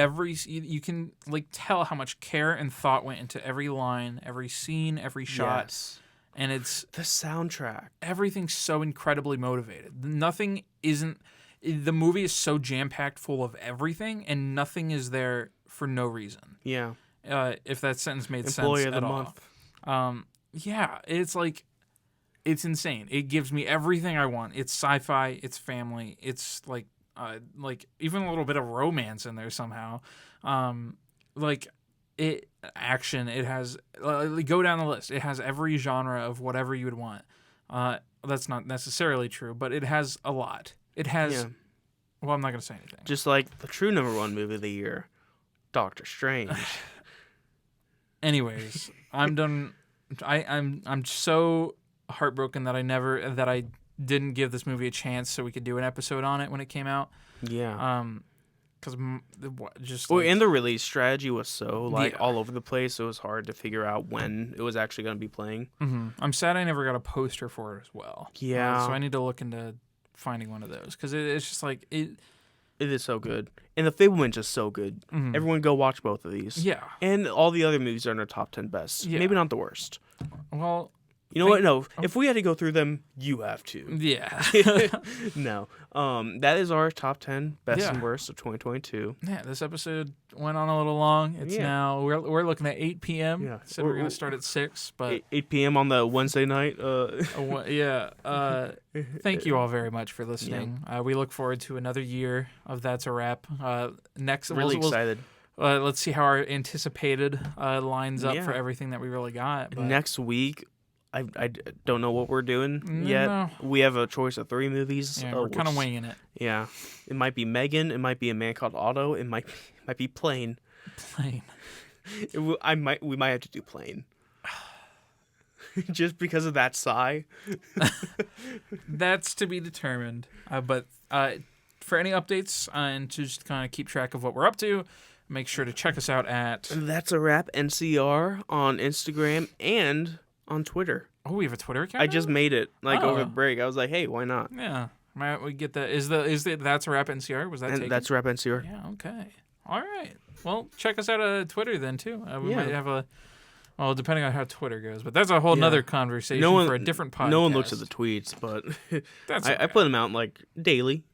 You can, tell how much care and thought went into every line, every scene, every shot. Yes. And it's the soundtrack. Everything's so incredibly motivated. The movie is so jam-packed full of everything, and nothing is there for no reason. Yeah. If that sentence made Employee sense of the at month. Yeah, it's insane. It gives me everything I want. It's sci-fi, it's family, it's even a little bit of romance in there somehow. action. It has go down the list. It has every genre of whatever you would want. That's not necessarily true, but it has a lot. It has. Yeah. Well, I'm not gonna say anything. Just like the true #1 movie of the year, Doctor Strange. Anyways, I'm done. I'm so heartbroken that I didn't give this movie a chance so we could do an episode on it when it came out. Yeah. Because just and the release strategy was so all over the place. It was hard to figure out when it was actually going to be playing. Mm-hmm. I'm sad I never got a poster for it as well. Yeah. So I need to look into finding one of those because it's just like it. It is so good, and The Fableman's just so good. Mm-hmm. Everyone go watch both of these. Yeah. And all the other movies are in our top 10 best. Yeah. Maybe not the worst. Well. You know what? No. If we had to go through them, you have to. Yeah. No. That is our top 10 best and worst of 2022. Yeah. This episode went on a little long. It's now we're looking at 8 p.m. Yeah. Said we're gonna start at 6, but 8 p.m. on the Wednesday night. Thank you all very much for listening. Yeah. We look forward to another year of That's a Wrap. Next, really excited. Let's see how our anticipated lines up for everything that we really got. But next week. I don't know what we're doing yet. No. We have a choice of 3 movies. Yeah, we're kind of winging it. Yeah. It might be Megan. It might be A Man Called Otto. It might be Plane. Plane. We might have to do Plane. Just because of that sigh. That's to be determined. But for any updates and to just kind of keep track of what we're up to, make sure to check us out at That's a Wrap NCR on Instagram and on Twitter. Oh, we have a Twitter account? I just made it over the break. I was like, hey, why not? Yeah. Might we get that? Is the That's a Wrap NCR? Was that taken? That's a Wrap NCR. Yeah, okay. All right. Well, check us out on Twitter then, too. We might have depending on how Twitter goes. But that's a whole nother conversation for a different podcast. No one looks at the tweets, but I put them out daily.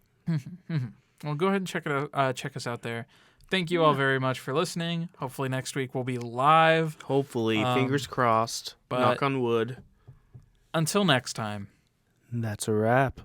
Well, go ahead and check it out. Check us out there. Thank you all very much for listening. Hopefully next week we'll be live. Hopefully. Fingers crossed. Knock on wood. Until next time. That's a wrap.